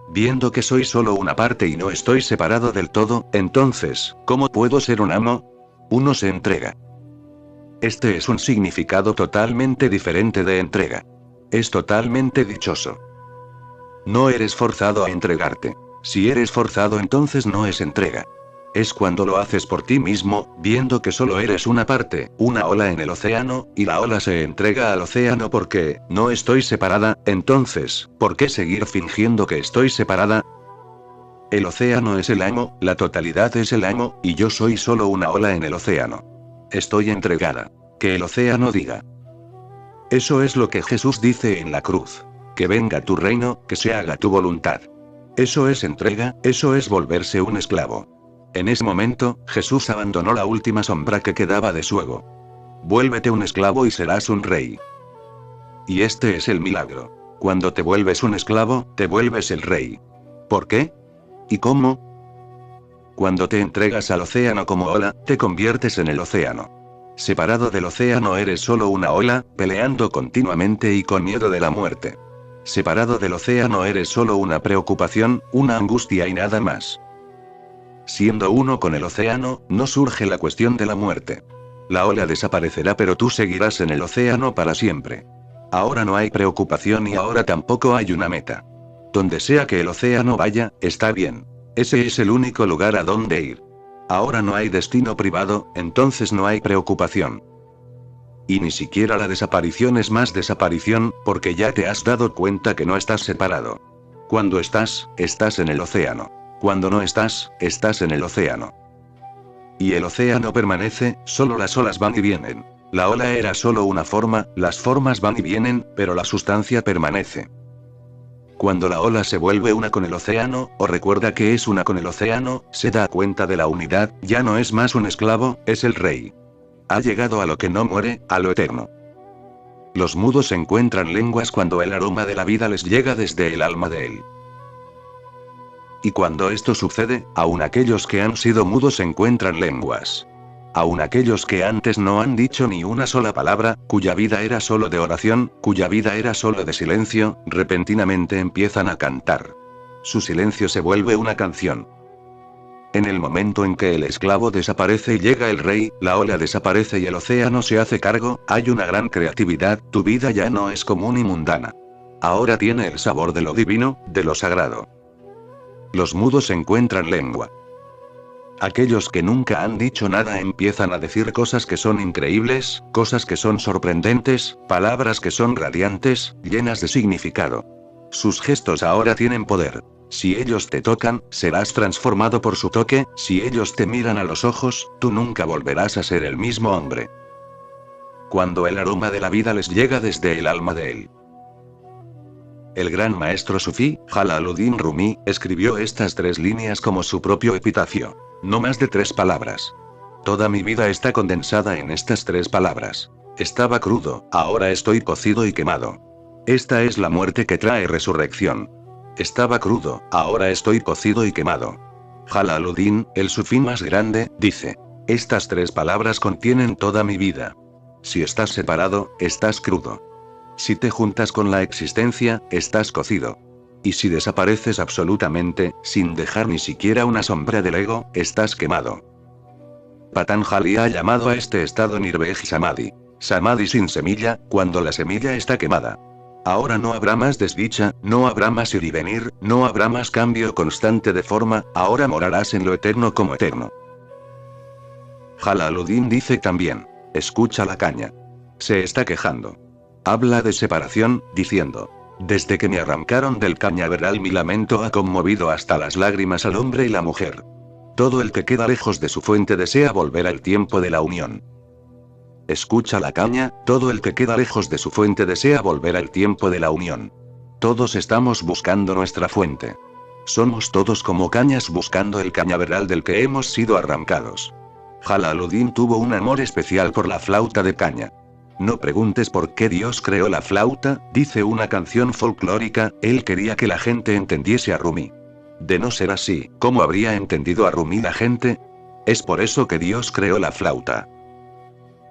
Viendo que soy solo una parte y no estoy separado del todo, entonces, ¿cómo puedo ser un amo? Uno se entrega. Este es un significado totalmente diferente de entrega. Es totalmente dichoso. No eres forzado a entregarte. Si eres forzado, entonces no es entrega. Es cuando lo haces por ti mismo, viendo que solo eres una parte, una ola en el océano, y la ola se entrega al océano porque, no estoy separada, entonces, ¿por qué seguir fingiendo que estoy separada? El océano es el amo, la totalidad es el amo, y yo soy solo una ola en el océano. Estoy entregada. Que el océano diga. Eso es lo que Jesús dice en la cruz. Que venga tu reino, que se haga tu voluntad. Eso es entrega, eso es volverse un esclavo. En ese momento, Jesús abandonó la última sombra que quedaba de su ego. Vuélvete un esclavo y serás un rey. Y este es el milagro. Cuando te vuelves un esclavo, te vuelves el rey. ¿Por qué? ¿Y cómo? Cuando te entregas al océano como ola, te conviertes en el océano. Separado del océano eres solo una ola, peleando continuamente y con miedo de la muerte. Separado del océano eres solo una preocupación, una angustia y nada más. Siendo uno con el océano, no surge la cuestión de la muerte. La ola desaparecerá pero tú seguirás en el océano para siempre. Ahora no hay preocupación y ahora tampoco hay una meta. Donde sea que el océano vaya, está bien. Ese es el único lugar a donde ir. Ahora no hay destino privado, entonces no hay preocupación. Y ni siquiera la desaparición es más desaparición, porque ya te has dado cuenta que no estás separado. Cuando estás en el océano. Cuando no estás en el océano. Y el océano permanece, solo las olas van y vienen. La ola era solo una forma, las formas van y vienen, pero la sustancia permanece. Cuando la ola se vuelve una con el océano, o recuerda que es una con el océano, se da cuenta de la unidad, ya no es más un esclavo, es el rey. Ha llegado a lo que no muere, a lo eterno. Los mudos encuentran lenguas cuando el aroma de la vida les llega desde el alma de él. Y cuando esto sucede, aun aquellos que han sido mudos encuentran lenguas. Aun aquellos que antes no han dicho ni una sola palabra, cuya vida era solo de oración, cuya vida era solo de silencio, repentinamente empiezan a cantar. Su silencio se vuelve una canción. En el momento en que el esclavo desaparece y llega el rey, la ola desaparece y el océano se hace cargo, hay una gran creatividad, tu vida ya no es común y mundana. Ahora tiene el sabor de lo divino, de lo sagrado. Los mudos encuentran lengua. Aquellos que nunca han dicho nada empiezan a decir cosas que son increíbles, cosas que son sorprendentes, palabras que son radiantes, llenas de significado. Sus gestos ahora tienen poder. Si ellos te tocan, serás transformado por su toque, si ellos te miran a los ojos, tú nunca volverás a ser el mismo hombre. Cuando el aroma de la vida les llega desde el alma de él. El gran maestro sufí, Jalaluddin Rumi, escribió estas 3 líneas como su propio epitafio. No más de 3 palabras. Toda mi vida está condensada en estas 3 palabras. Estaba crudo, ahora estoy cocido y quemado. Esta es la muerte que trae resurrección. Estaba crudo, ahora estoy cocido y quemado. Jalaluddin, el sufí más grande, dice. Estas 3 palabras contienen toda mi vida. Si estás separado, estás crudo. Si te juntas con la existencia, estás cocido. Y si desapareces absolutamente, sin dejar ni siquiera una sombra del ego, estás quemado. Patanjali ha llamado a este estado Nirvej Samadhi. Samadhi sin semilla, cuando la semilla está quemada. Ahora no habrá más desdicha, no habrá más ir y venir, no habrá más cambio constante de forma, ahora morarás en lo eterno como eterno. Jalaluddin dice también. Escucha la caña. Se está quejando. Habla de separación, diciendo. Desde que me arrancaron del cañaveral mi lamento ha conmovido hasta las lágrimas al hombre y la mujer. Todo el que queda lejos de su fuente desea volver al tiempo de la unión. Escucha la caña, todo el que queda lejos de su fuente desea volver al tiempo de la unión. Todos estamos buscando nuestra fuente. Somos todos como cañas buscando el cañaveral del que hemos sido arrancados. Jalaluddin tuvo un amor especial por la flauta de caña. No preguntes por qué Dios creó la flauta, dice una canción folclórica, él quería que la gente entendiese a Rumi. De no ser así, ¿cómo habría entendido a Rumi la gente? Es por eso que Dios creó la flauta.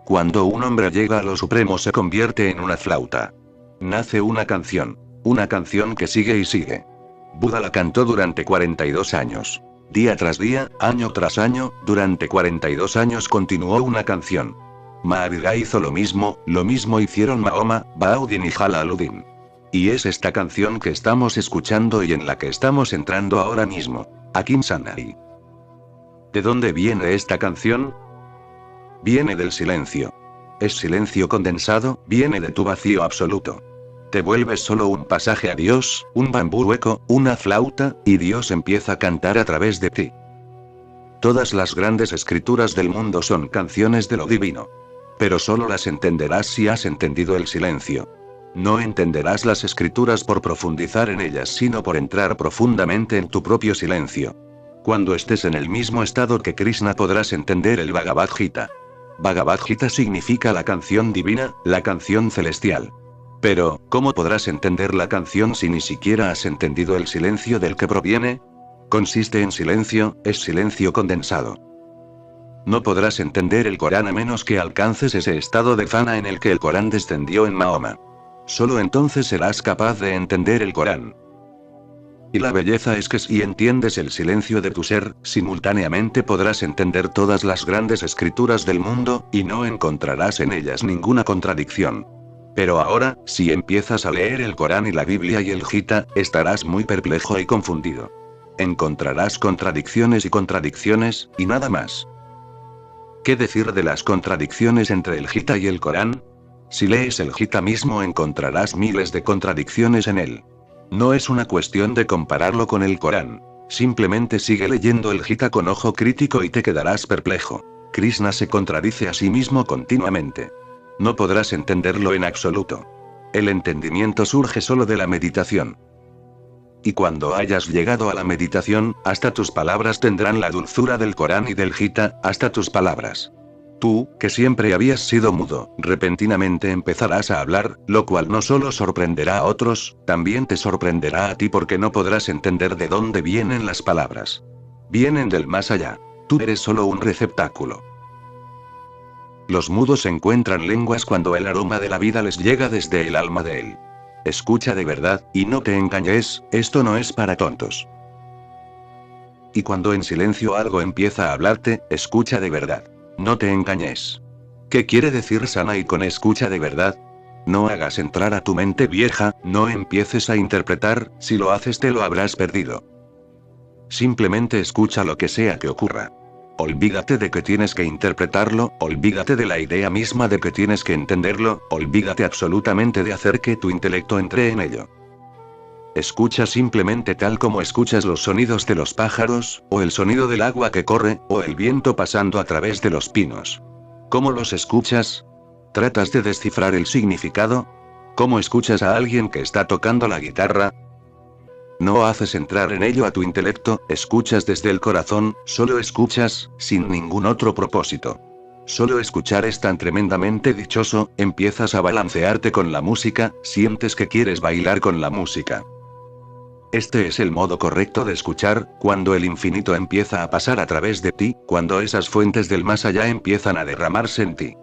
Cuando un hombre llega a lo supremo se convierte en una flauta. Nace una canción que sigue y sigue. Buda la cantó durante 42 años. Día tras día, año tras año, durante 42 años continuó una canción. Mahavira hizo lo mismo hicieron Mahoma, Baudin y Jalaluddin. Y es esta canción que estamos escuchando y en la que estamos entrando ahora mismo. Akin Sanai. ¿De dónde viene esta canción? Viene del silencio. Es silencio condensado, viene de tu vacío absoluto. Te vuelves solo un pasaje a Dios, un bambú hueco, una flauta, y Dios empieza a cantar a través de ti. Todas las grandes escrituras del mundo son canciones de lo divino. Pero solo las entenderás si has entendido el silencio. No entenderás las escrituras por profundizar en ellas, sino por entrar profundamente en tu propio silencio. Cuando estés en el mismo estado que Krishna podrás entender el Bhagavad Gita. Bhagavad Gita significa la canción divina, la canción celestial. Pero, ¿cómo podrás entender la canción si ni siquiera has entendido el silencio del que proviene? Consiste en silencio, es silencio condensado. No podrás entender el Corán a menos que alcances ese estado de fana en el que el Corán descendió en Mahoma. Solo entonces serás capaz de entender el Corán. Y la belleza es que si entiendes el silencio de tu ser, simultáneamente podrás entender todas las grandes escrituras del mundo, y no encontrarás en ellas ninguna contradicción. Pero ahora, si empiezas a leer el Corán y la Biblia y el Gita, estarás muy perplejo y confundido. Encontrarás contradicciones, y nada más. ¿Qué decir de las contradicciones entre el Gita y el Corán? Si lees el Gita mismo encontrarás miles de contradicciones en él. No es una cuestión de compararlo con el Corán. Simplemente sigue leyendo el Gita con ojo crítico y te quedarás perplejo. Krishna se contradice a sí mismo continuamente. No podrás entenderlo en absoluto. El entendimiento surge solo de la meditación. Y cuando hayas llegado a la meditación, hasta tus palabras tendrán la dulzura del Corán y del Gita, hasta tus palabras. Tú, que siempre habías sido mudo, repentinamente empezarás a hablar, lo cual no solo sorprenderá a otros, también te sorprenderá a ti porque no podrás entender de dónde vienen las palabras. Vienen del más allá. Tú eres solo un receptáculo. Los mudos encuentran lenguas cuando el aroma de la vida les llega desde el alma de él. Escucha de verdad, y no te engañes, esto no es para tontos. Y cuando en silencio algo empieza a hablarte, escucha de verdad. No te engañes. ¿Qué quiere decir Sanai con escucha de verdad? No hagas entrar a tu mente vieja, no empieces a interpretar, si lo haces te lo habrás perdido. Simplemente escucha lo que sea que ocurra. Olvídate de que tienes que interpretarlo, olvídate de la idea misma de que tienes que entenderlo, olvídate absolutamente de hacer que tu intelecto entre en ello. Escucha simplemente tal como escuchas los sonidos de los pájaros, o el sonido del agua que corre, o el viento pasando a través de los pinos. ¿Cómo los escuchas? ¿Tratas de descifrar el significado? ¿Cómo escuchas a alguien que está tocando la guitarra? No haces entrar en ello a tu intelecto, escuchas desde el corazón, solo escuchas, sin ningún otro propósito. Solo escuchar es tan tremendamente dichoso, empiezas a balancearte con la música, sientes que quieres bailar con la música. Este es el modo correcto de escuchar, cuando el infinito empieza a pasar a través de ti, cuando esas fuentes del más allá empiezan a derramarse en ti.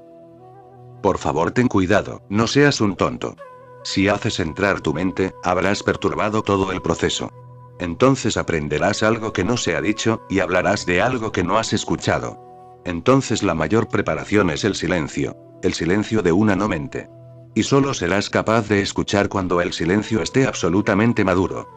Por favor, ten cuidado, no seas un tonto. Si haces entrar tu mente, habrás perturbado todo el proceso. Entonces aprenderás algo que no se ha dicho, y hablarás de algo que no has escuchado. Entonces la mayor preparación es el silencio de una no mente. Y solo serás capaz de escuchar cuando el silencio esté absolutamente maduro.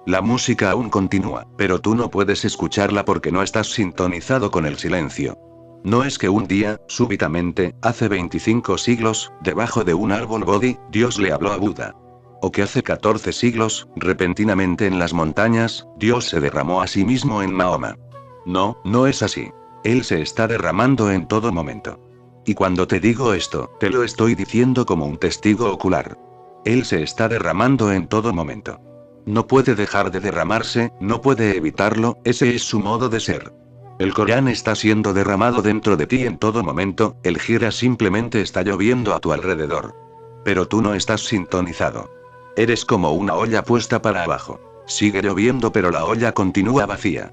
La música aún continúa, pero tú no puedes escucharla porque no estás sintonizado con el silencio. No es que un día, súbitamente, hace 25 siglos, debajo de un árbol Bodhi, Dios le habló a Buda. O que hace 14 siglos, repentinamente en las montañas, Dios se derramó a sí mismo en Mahoma. No, no es así. Él se está derramando en todo momento. Y cuando te digo esto, te lo estoy diciendo como un testigo ocular. Él se está derramando en todo momento. No puede dejar de derramarse, no puede evitarlo, ese es su modo de ser. El Corán está siendo derramado dentro de ti en todo momento, el gira simplemente está lloviendo a tu alrededor. Pero tú no estás sintonizado. Eres como una olla puesta para abajo. Sigue lloviendo pero la olla continúa vacía.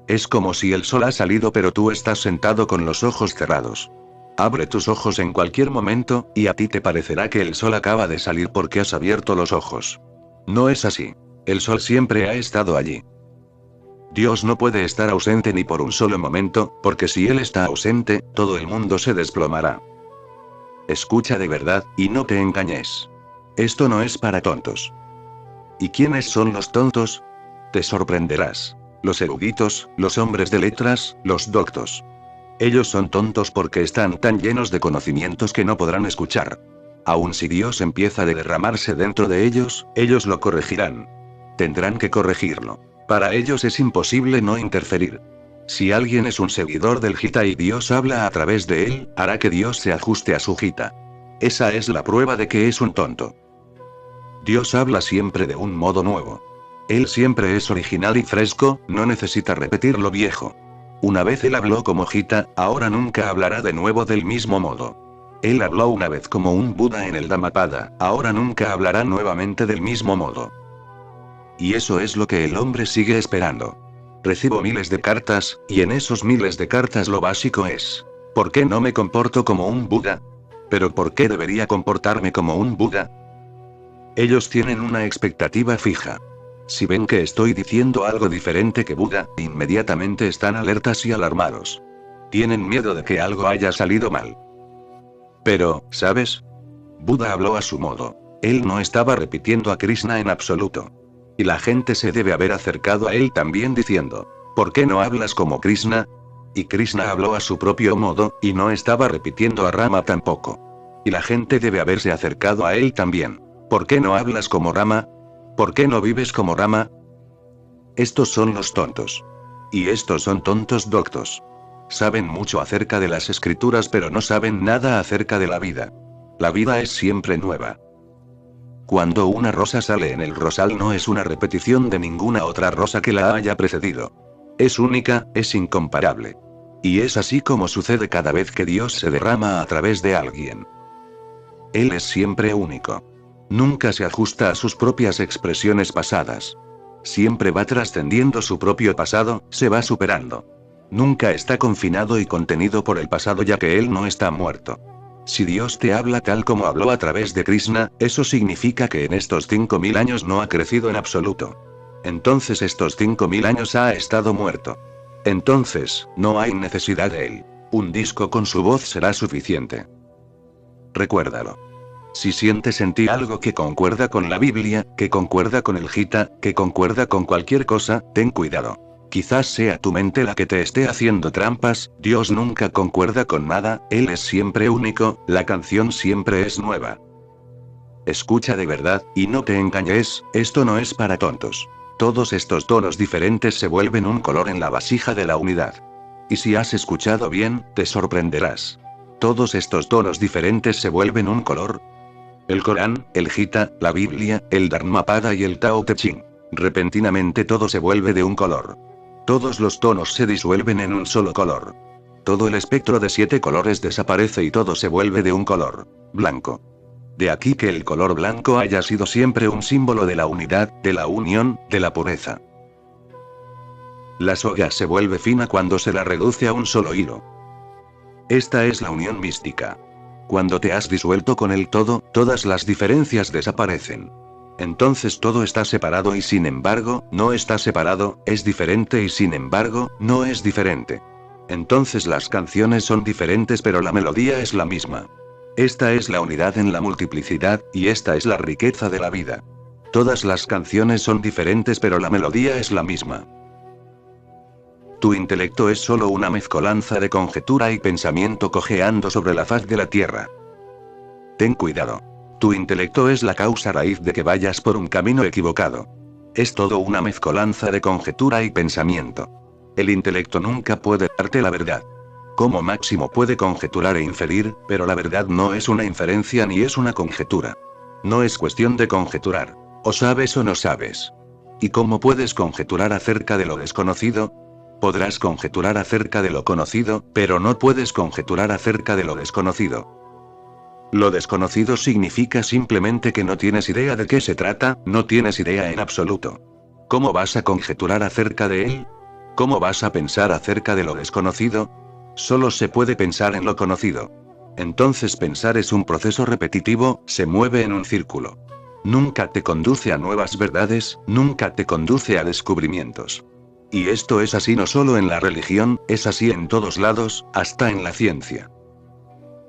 Es como si el sol ha salido pero tú estás sentado con los ojos cerrados. Abre tus ojos en cualquier momento, y a ti te parecerá que el sol acaba de salir porque has abierto los ojos. No es así. El sol siempre ha estado allí. Dios no puede estar ausente ni por un solo momento, porque si Él está ausente, todo el mundo se desplomará. Escucha de verdad, y no te engañes. Esto no es para tontos. ¿Y quiénes son los tontos? Te sorprenderás. Los eruditos, los hombres de letras, los doctos. Ellos son tontos porque están tan llenos de conocimientos que no podrán escuchar. Aun si Dios empieza a derramarse dentro de ellos, ellos lo corregirán. Tendrán que corregirlo. Para ellos es imposible no interferir. Si alguien es un seguidor del Gita y Dios habla a través de él, hará que Dios se ajuste a su Gita. Esa es la prueba de que es un tonto. Dios habla siempre de un modo nuevo. Él siempre es original y fresco, no necesita repetir lo viejo. Una vez él habló como Gita, ahora nunca hablará de nuevo del mismo modo. Él habló una vez como un Buda en el Dhammapada, ahora nunca hablará nuevamente del mismo modo. Y eso es lo que el hombre sigue esperando. Recibo miles de cartas, y en esos miles de cartas lo básico es: ¿por qué no me comporto como un Buda? ¿Pero por qué debería comportarme como un Buda? Ellos tienen una expectativa fija. Si ven que estoy diciendo algo diferente que Buda, inmediatamente están alertas y alarmados. Tienen miedo de que algo haya salido mal. Pero, ¿sabes? Buda habló a su modo. Él no estaba repitiendo a Krishna en absoluto. Y la gente se debe haber acercado a él también diciendo: ¿por qué no hablas como Krishna? Y Krishna habló a su propio modo, y no estaba repitiendo a Rama tampoco. Y la gente debe haberse acercado a él también. ¿Por qué no hablas como Rama? ¿Por qué no vives como Rama? Estos son los tontos. Y estos son tontos doctos. Saben mucho acerca de las escrituras pero no saben nada acerca de la vida. La vida es siempre nueva. Cuando una rosa sale en el rosal no es una repetición de ninguna otra rosa que la haya precedido. Es única, es incomparable. Y es así como sucede cada vez que Dios se derrama a través de alguien. Él es siempre único. Nunca se ajusta a sus propias expresiones pasadas. Siempre va trascendiendo su propio pasado, se va superando. Nunca está confinado y contenido por el pasado ya que él no está muerto. Si Dios te habla tal como habló a través de Krishna, eso significa que en estos 5000 años no ha crecido en absoluto. Entonces estos 5000 años ha estado muerto. Entonces, no hay necesidad de él. Un disco con su voz será suficiente. Recuérdalo. Si sientes en ti algo que concuerda con la Biblia, que concuerda con el Gita, que concuerda con cualquier cosa, ten cuidado. Quizás sea tu mente la que te esté haciendo trampas, Dios nunca concuerda con nada, Él es siempre único, la canción siempre es nueva. Escucha de verdad, y no te engañes, esto no es para tontos. Todos estos tonos diferentes se vuelven un color en la vasija de la unidad. Y si has escuchado bien, te sorprenderás. Todos estos tonos diferentes se vuelven un color. El Corán, el Gita, la Biblia, el Dharmapada y el Tao Te Ching. Repentinamente todo se vuelve de un color. Todos los tonos se disuelven en un solo color. Todo el espectro de 7 colores desaparece y todo se vuelve de un color blanco. De aquí que el color blanco haya sido siempre un símbolo de la unidad, de la unión, de la pureza. La soga se vuelve fina cuando se la reduce a un solo hilo. Esta es la unión mística. Cuando te has disuelto con el todo, todas las diferencias desaparecen. Entonces todo está separado y sin embargo, no está separado, es diferente y sin embargo, no es diferente. Entonces las canciones son diferentes pero la melodía es la misma. Esta es la unidad en la multiplicidad, y esta es la riqueza de la vida. Todas las canciones son diferentes pero la melodía es la misma. Tu intelecto es solo una mezcolanza de conjetura y pensamiento cojeando sobre la faz de la tierra. Ten cuidado. Tu intelecto es la causa raíz de que vayas por un camino equivocado. Es todo una mezcolanza de conjetura y pensamiento. El intelecto nunca puede darte la verdad. Como máximo puede conjeturar e inferir, pero la verdad no es una inferencia ni es una conjetura. No es cuestión de conjeturar. O sabes o no sabes. ¿Y cómo puedes conjeturar acerca de lo desconocido? Podrás conjeturar acerca de lo conocido, pero no puedes conjeturar acerca de lo desconocido. Lo desconocido significa simplemente que no tienes idea de qué se trata, no tienes idea en absoluto. ¿Cómo vas a conjeturar acerca de él? ¿Cómo vas a pensar acerca de lo desconocido? Solo se puede pensar en lo conocido. Entonces pensar es un proceso repetitivo, se mueve en un círculo. Nunca te conduce a nuevas verdades, nunca te conduce a descubrimientos. Y esto es así no solo en la religión, es así en todos lados, hasta en la ciencia.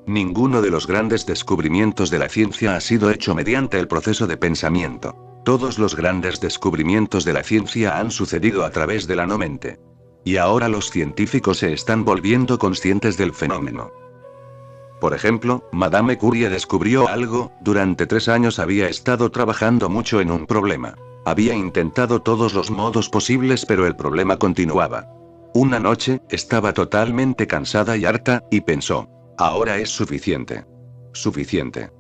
Ninguno de los grandes descubrimientos de la ciencia ha sido hecho mediante el proceso de pensamiento. Todos los grandes descubrimientos de la ciencia han sucedido a través de la no-mente. Y ahora los científicos se están volviendo conscientes del fenómeno. Por ejemplo, Madame Curie descubrió algo, durante 3 años había estado trabajando mucho en un problema. Había intentado todos los modos posibles pero el problema continuaba. Una noche, estaba totalmente cansada y harta, y pensó, ahora es suficiente. Suficiente.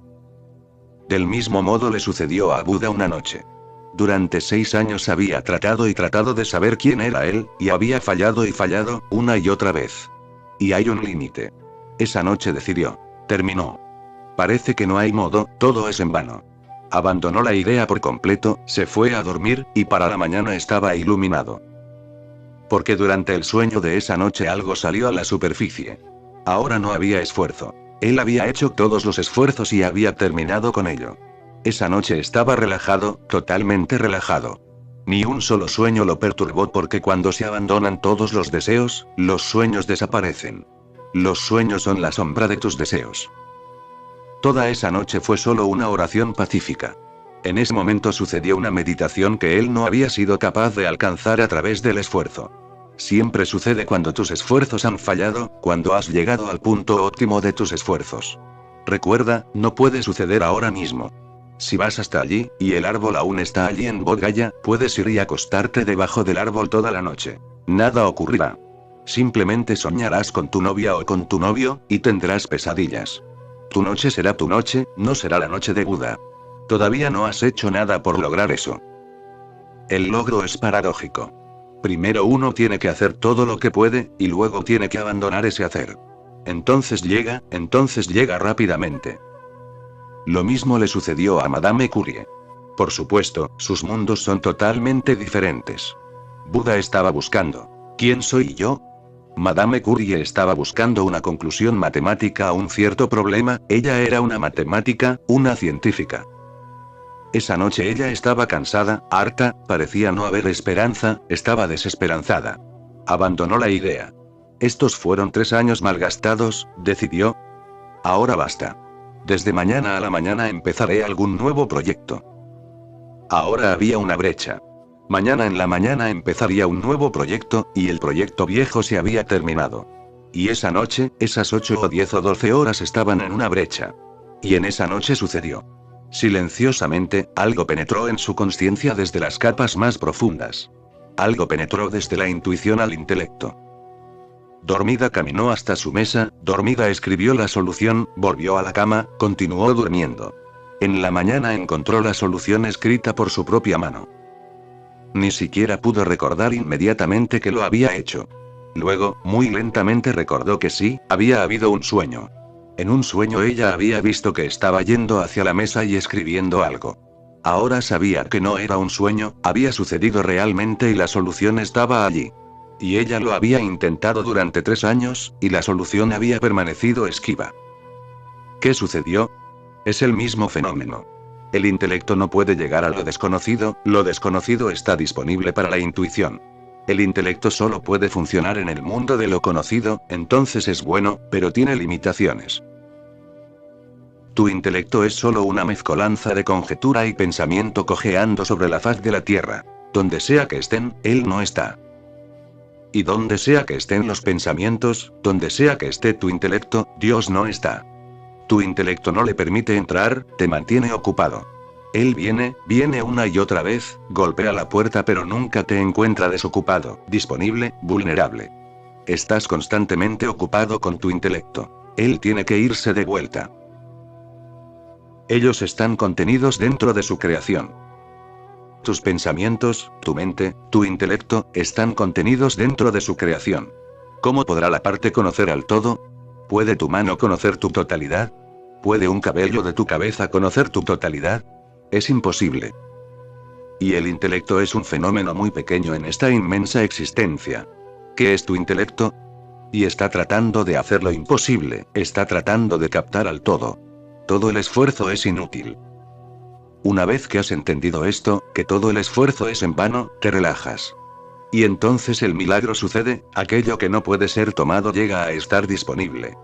Del mismo modo le sucedió a Buda una noche. Durante 6 años había tratado y tratado de saber quién era él, y había fallado y fallado, una y otra vez. Y hay un límite. Esa noche decidió. Terminó. Parece que no hay modo, todo es en vano. Abandonó la idea por completo, se fue a dormir, y para la mañana estaba iluminado. Porque durante el sueño de esa noche algo salió a la superficie. Ahora no había esfuerzo. Él había hecho todos los esfuerzos y había terminado con ello. Esa noche estaba relajado, totalmente relajado. Ni un solo sueño lo perturbó porque cuando se abandonan todos los deseos, los sueños desaparecen. Los sueños son la sombra de tus deseos. Toda esa noche fue solo una oración pacífica. En ese momento sucedió una meditación que él no había sido capaz de alcanzar a través del esfuerzo. Siempre sucede cuando tus esfuerzos han fallado, cuando has llegado al punto óptimo de tus esfuerzos. Recuerda, no puede suceder ahora mismo. Si vas hasta allí, y el árbol aún está allí en Bodh Gaya, puedes ir y acostarte debajo del árbol toda la noche. Nada ocurrirá. Simplemente soñarás con tu novia o con tu novio, y tendrás pesadillas. Tu noche será tu noche, no será la noche de Buda. Todavía no has hecho nada por lograr eso. El logro es paradójico. Primero uno tiene que hacer todo lo que puede, y luego tiene que abandonar ese hacer. Entonces llega rápidamente. Lo mismo le sucedió a Madame Curie. Por supuesto, sus mundos son totalmente diferentes. Buda estaba buscando, ¿quién soy yo? Madame Curie estaba buscando una conclusión matemática a un cierto problema, ella era una matemática, una científica. Esa noche ella estaba cansada, harta, parecía no haber esperanza, estaba desesperanzada. Abandonó la idea. Estos fueron 3 años malgastados, decidió. Ahora basta. Desde mañana a la mañana empezaré algún nuevo proyecto. Ahora había una brecha. Mañana en la mañana empezaría un nuevo proyecto, y el proyecto viejo se había terminado. Y esa noche, esas 8 o 10 o 12 horas estaban en una brecha. Y en esa noche sucedió. Silenciosamente, algo penetró en su conciencia desde las capas más profundas. Algo penetró desde la intuición al intelecto. Dormida caminó hasta su mesa, dormida escribió la solución, volvió a la cama, continuó durmiendo. En la mañana encontró la solución escrita por su propia mano. Ni siquiera pudo recordar inmediatamente que lo había hecho. Luego, muy lentamente recordó que sí, había habido un sueño. En un sueño ella había visto que estaba yendo hacia la mesa y escribiendo algo. Ahora sabía que no era un sueño, había sucedido realmente y la solución estaba allí. Y ella lo había intentado durante 3 años, y la solución había permanecido esquiva. ¿Qué sucedió? Es el mismo fenómeno. El intelecto no puede llegar a lo desconocido está disponible para la intuición. El intelecto solo puede funcionar en el mundo de lo conocido, entonces es bueno, pero tiene limitaciones. Tu intelecto es solo una mezcolanza de conjetura y pensamiento cojeando sobre la faz de la tierra. Donde sea que estén, él no está. Y donde sea que estén los pensamientos, donde sea que esté tu intelecto, Dios no está. Tu intelecto no le permite entrar, te mantiene ocupado. Él viene una y otra vez, golpea la puerta pero nunca te encuentra desocupado, disponible, vulnerable. Estás constantemente ocupado con tu intelecto. Él tiene que irse de vuelta. Ellos están contenidos dentro de su creación. Tus pensamientos, tu mente, tu intelecto, están contenidos dentro de su creación. ¿Cómo podrá la parte conocer al todo? ¿Puede tu mano conocer tu totalidad? ¿Puede un cabello de tu cabeza conocer tu totalidad? Es imposible. Y el intelecto es un fenómeno muy pequeño en esta inmensa existencia. ¿Qué es tu intelecto? Y está tratando de hacer lo imposible, está tratando de captar al todo. Todo el esfuerzo es inútil. Una vez que has entendido esto, que todo el esfuerzo es en vano, te relajas. Y entonces el milagro sucede, aquello que no puede ser tomado llega a estar disponible.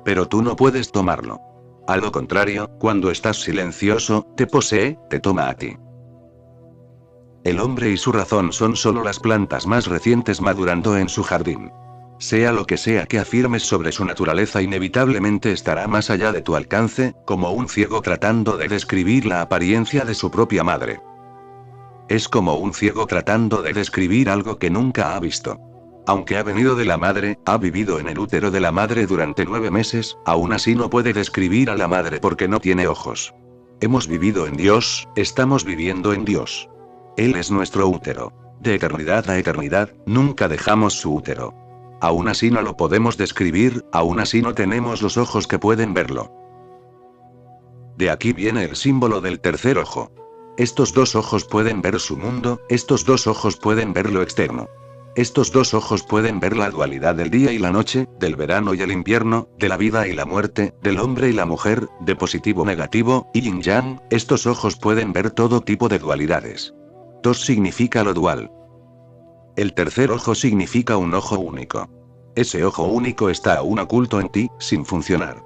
Pero tú no puedes tomarlo. A lo contrario, cuando estás silencioso, te posee, te toma a ti. El hombre y su razón son solo las plantas más recientes madurando en su jardín. Sea lo que sea que afirmes sobre su naturaleza, inevitablemente estará más allá de tu alcance, como un ciego tratando de describir la apariencia de su propia madre. Es como un ciego tratando de describir algo que nunca ha visto. Aunque ha venido de la madre, ha vivido en el útero de la madre durante 9 meses, aún así no puede describir a la madre porque no tiene ojos. Hemos vivido en Dios, estamos viviendo en Dios. Él es nuestro útero. De eternidad a eternidad, nunca dejamos su útero. Aún así no lo podemos describir, aún así no tenemos los ojos que pueden verlo. De aquí viene el símbolo del tercer ojo. Estos dos ojos pueden ver su mundo, estos dos ojos pueden ver lo externo. Estos dos ojos pueden ver la dualidad del día y la noche, del verano y el invierno, de la vida y la muerte, del hombre y la mujer, de positivo-negativo, yin-yang, estos ojos pueden ver todo tipo de dualidades. Dos significa lo dual. El tercer ojo significa un ojo único. Ese ojo único está aún oculto en ti, sin funcionar.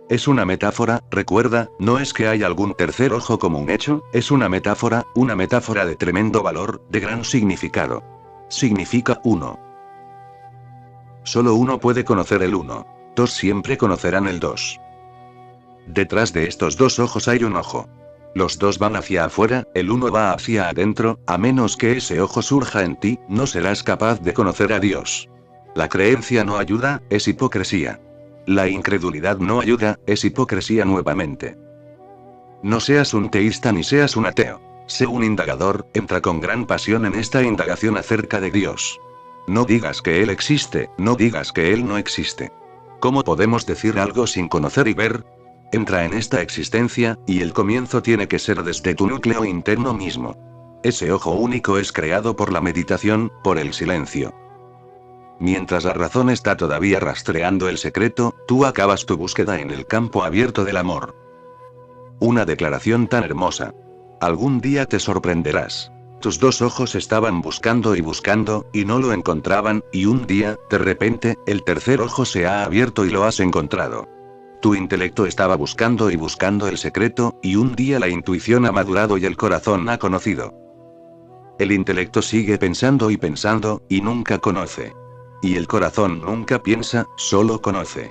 Es una metáfora, recuerda, no es que haya algún tercer ojo como un hecho, es una metáfora de tremendo valor, de gran significado. Significa uno. Solo uno puede conocer el uno. Dos siempre conocerán el dos. Detrás de estos dos ojos hay un ojo. Los dos van hacia afuera, el uno va hacia adentro, a menos que ese ojo surja en ti, no serás capaz de conocer a Dios. La creencia no ayuda, es hipocresía. La incredulidad no ayuda, es hipocresía nuevamente. No seas un teísta ni seas un ateo. Sé un indagador, entra con gran pasión en esta indagación acerca de Dios. No digas que Él existe, no digas que Él no existe. ¿Cómo podemos decir algo sin conocer y ver? Entra en esta existencia, y el comienzo tiene que ser desde tu núcleo interno mismo. Ese ojo único es creado por la meditación, por el silencio. Mientras la razón está todavía rastreando el secreto, tú acabas tu búsqueda en el campo abierto del amor. Una declaración tan hermosa. Algún día te sorprenderás. Tus dos ojos estaban buscando, y no lo encontraban, y un día, de repente, el tercer ojo se ha abierto y lo has encontrado. Tu intelecto estaba buscando el secreto, y un día la intuición ha madurado y el corazón ha conocido. El intelecto sigue pensando y nunca conoce. Y el corazón nunca piensa, solo conoce.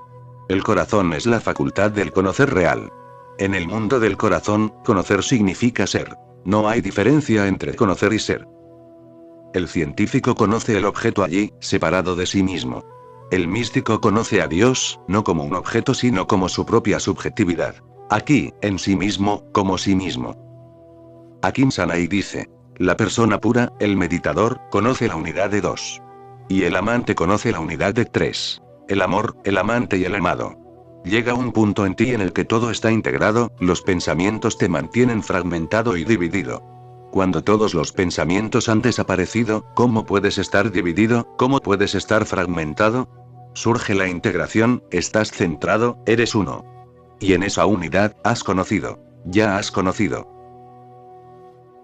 El corazón es la facultad del conocer real. En el mundo del corazón, conocer significa ser. No hay diferencia entre conocer y ser. El científico conoce el objeto allí, separado de sí mismo. El místico conoce a Dios, no como un objeto sino como su propia subjetividad. Aquí, en sí mismo, como sí mismo. Akin Sanai dice: la persona pura, el meditador, conoce la unidad de dos. Y el amante conoce la unidad de tres. El amor, el amante y el amado. Llega un punto en ti en el que todo está integrado, los pensamientos te mantienen fragmentado y dividido. Cuando todos los pensamientos han desaparecido, ¿cómo puedes estar dividido? ¿Cómo puedes estar fragmentado? Surge la integración, estás centrado, eres uno. Y en esa unidad, has conocido. Ya has conocido.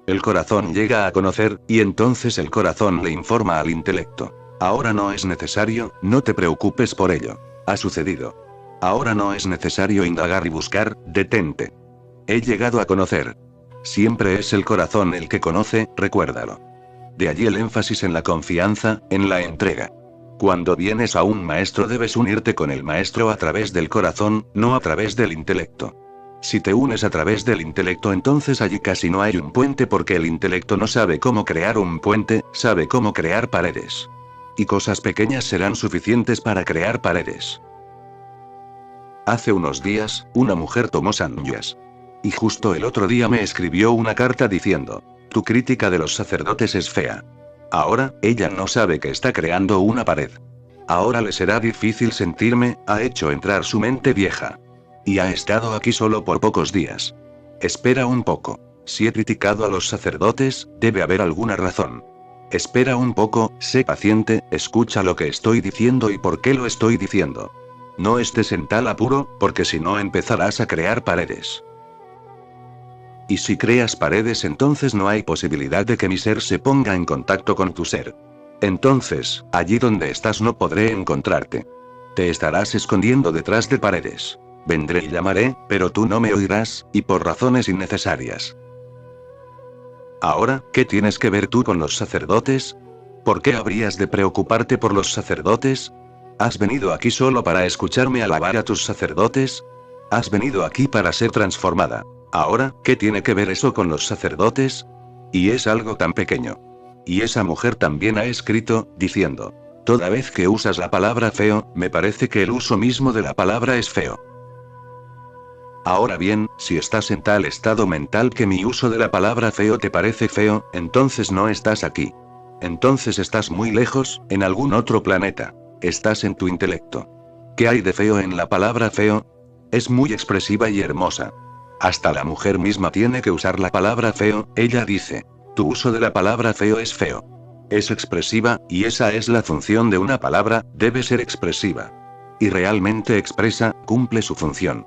El corazón llega a conocer, y entonces el corazón le informa al intelecto. Ahora no es necesario, no te preocupes por ello. Ha sucedido. Ahora no es necesario indagar y buscar, detente. He llegado a conocer. Siempre es el corazón el que conoce, recuérdalo. De allí el énfasis en la confianza, en la entrega. Cuando vienes a un maestro debes unirte con el maestro a través del corazón, no a través del intelecto. Si te unes a través del intelecto, entonces allí casi no hay un puente porque el intelecto no sabe cómo crear un puente, sabe cómo crear paredes. Y cosas pequeñas serán suficientes para crear paredes. Hace unos días, una mujer tomó sanyas. Y justo el otro día me escribió una carta diciendo: tu crítica de los sacerdotes es fea. Ahora, ella no sabe que está creando una pared. Ahora le será difícil sentirme, ha hecho entrar su mente vieja. Y ha estado aquí solo por pocos días. Espera un poco. Si he criticado a los sacerdotes, debe haber alguna razón. Espera un poco, sé paciente, escucha lo que estoy diciendo y por qué lo estoy diciendo. No estés en tal apuro, porque si no empezarás a crear paredes. Y si creas paredes, entonces no hay posibilidad de que mi ser se ponga en contacto con tu ser. Entonces, allí donde estás no podré encontrarte. Te estarás escondiendo detrás de paredes. Vendré y llamaré, pero tú no me oirás, y por razones innecesarias. Ahora, ¿qué tienes que ver tú con los sacerdotes? ¿Por qué habrías de preocuparte por los sacerdotes? ¿Has venido aquí solo para escucharme alabar a tus sacerdotes? ¿Has venido aquí para ser transformada? Ahora, ¿qué tiene que ver eso con los sacerdotes? Y es algo tan pequeño. Y esa mujer también ha escrito, diciendo: toda vez que usas la palabra feo, me parece que el uso mismo de la palabra es feo. Ahora bien, si estás en tal estado mental que mi uso de la palabra feo te parece feo, entonces no estás aquí. Entonces estás muy lejos, en algún otro planeta. Estás en tu intelecto. ¿Qué hay de feo en la palabra feo? Es muy expresiva y hermosa. Hasta la mujer misma tiene que usar la palabra feo, ella dice: tu uso de la palabra feo es feo. Es expresiva, y esa es la función de una palabra, debe ser expresiva. Y realmente expresa, cumple su función.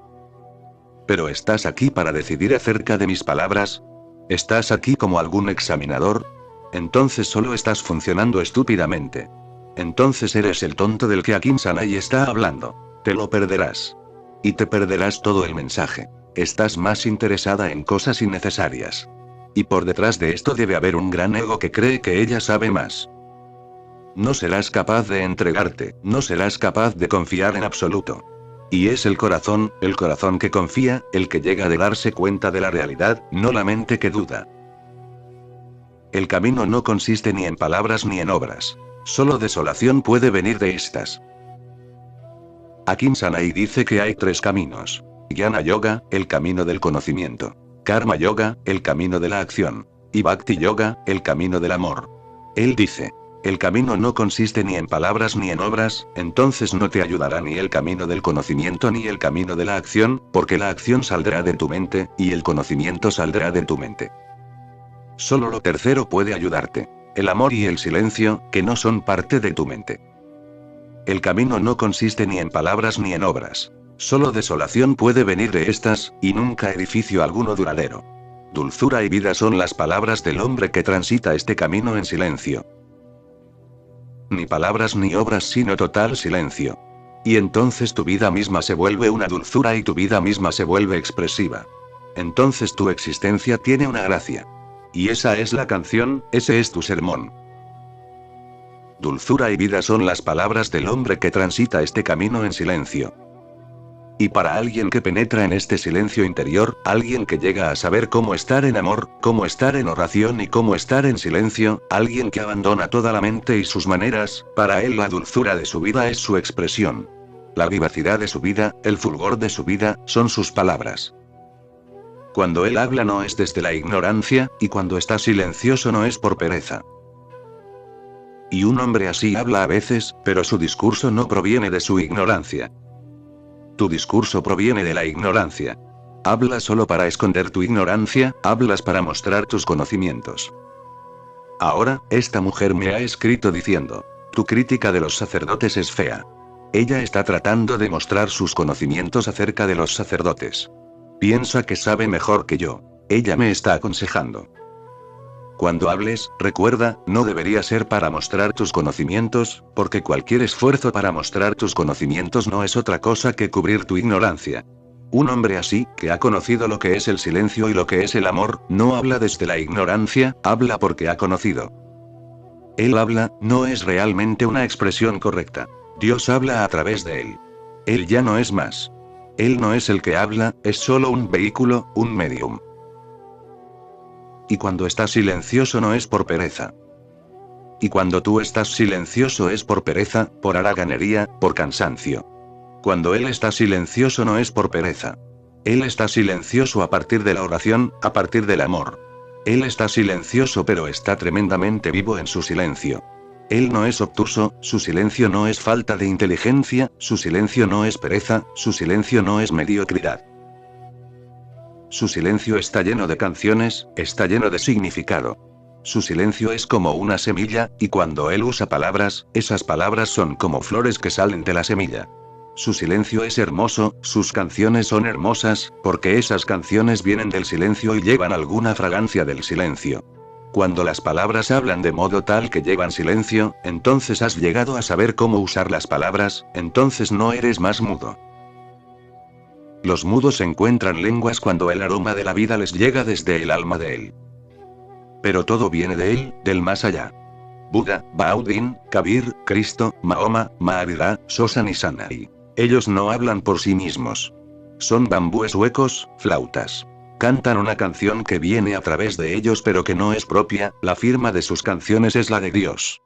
¿Pero estás aquí para decidir acerca de mis palabras? ¿Estás aquí como algún examinador? Entonces solo estás funcionando estúpidamente. Entonces eres el tonto del que Akin Sanai está hablando. Te lo perderás. Y te perderás todo el mensaje. Estás más interesada en cosas innecesarias. Y por detrás de esto debe haber un gran ego que cree que ella sabe más. No serás capaz de entregarte, no serás capaz de confiar en absoluto. Y es el corazón que confía, el que llega de darse cuenta de la realidad, no la mente que duda. El camino no consiste ni en palabras ni en obras. Solo desolación puede venir de estas. Akin Sanai dice que hay tres caminos. Jnana Yoga, el camino del conocimiento. Karma Yoga, el camino de la acción. Y Bhakti Yoga, el camino del amor. Él dice: el camino no consiste ni en palabras ni en obras, entonces no te ayudará ni el camino del conocimiento ni el camino de la acción, porque la acción saldrá de tu mente, y el conocimiento saldrá de tu mente. Solo lo tercero puede ayudarte. El amor y el silencio, que no son parte de tu mente. El camino no consiste ni en palabras ni en obras. Solo desolación puede venir de estas, y nunca edificio alguno duradero. Dulzura y vida son las palabras del hombre que transita este camino en silencio. Ni palabras ni obras sino total silencio. Y entonces tu vida misma se vuelve una dulzura y tu vida misma se vuelve expresiva. Entonces tu existencia tiene una gracia. Y esa es la canción, ese es tu sermón. Dulzura y vida son las palabras del hombre que transita este camino en silencio. Y para alguien que penetra en este silencio interior, alguien que llega a saber cómo estar en amor, cómo estar en oración y cómo estar en silencio, alguien que abandona toda la mente y sus maneras, para él la dulzura de su vida es su expresión. La vivacidad de su vida, el fulgor de su vida, son sus palabras. Cuando él habla no es desde la ignorancia, y cuando está silencioso no es por pereza. Y un hombre así habla a veces, pero su discurso no proviene de su ignorancia. Tu discurso proviene de la ignorancia. Hablas solo para esconder tu ignorancia, hablas para mostrar tus conocimientos. Ahora, esta mujer me ha escrito diciendo, tu crítica de los sacerdotes es fea. Ella está tratando de mostrar sus conocimientos acerca de los sacerdotes. Piensa que sabe mejor que yo. Ella me está aconsejando. Cuando hables, recuerda, no debería ser para mostrar tus conocimientos, porque cualquier esfuerzo para mostrar tus conocimientos no es otra cosa que cubrir tu ignorancia. Un hombre así, que ha conocido lo que es el silencio y lo que es el amor, no habla desde la ignorancia, habla porque ha conocido. Él habla, no es realmente una expresión correcta. Dios habla a través de él. Él ya no es más. Él no es el que habla, es solo un vehículo, un medium. Y cuando estás silencioso no es por pereza. Y cuando tú estás silencioso es por pereza, por haraganería, por cansancio. Cuando él está silencioso no es por pereza. Él está silencioso a partir de la oración, a partir del amor. Él está silencioso pero está tremendamente vivo en su silencio. Él no es obtuso, su silencio no es falta de inteligencia, su silencio no es pereza, su silencio no es mediocridad. Su silencio está lleno de canciones, está lleno de significado. Su silencio es como una semilla, y cuando él usa palabras, esas palabras son como flores que salen de la semilla. Su silencio es hermoso, sus canciones son hermosas, porque esas canciones vienen del silencio y llevan alguna fragancia del silencio. Cuando las palabras hablan de modo tal que llevan silencio, entonces has llegado a saber cómo usar las palabras, entonces no eres más mudo. Los mudos encuentran lenguas cuando el aroma de la vida les llega desde el alma de él. Pero todo viene de él, del más allá. Buda, Baudin, Kabir, Cristo, Mahoma, Mahavira, Sosan y Sanai. Ellos no hablan por sí mismos. Son bambúes huecos, flautas. Cantan una canción que viene a través de ellos pero que no es propia, la firma de sus canciones es la de Dios.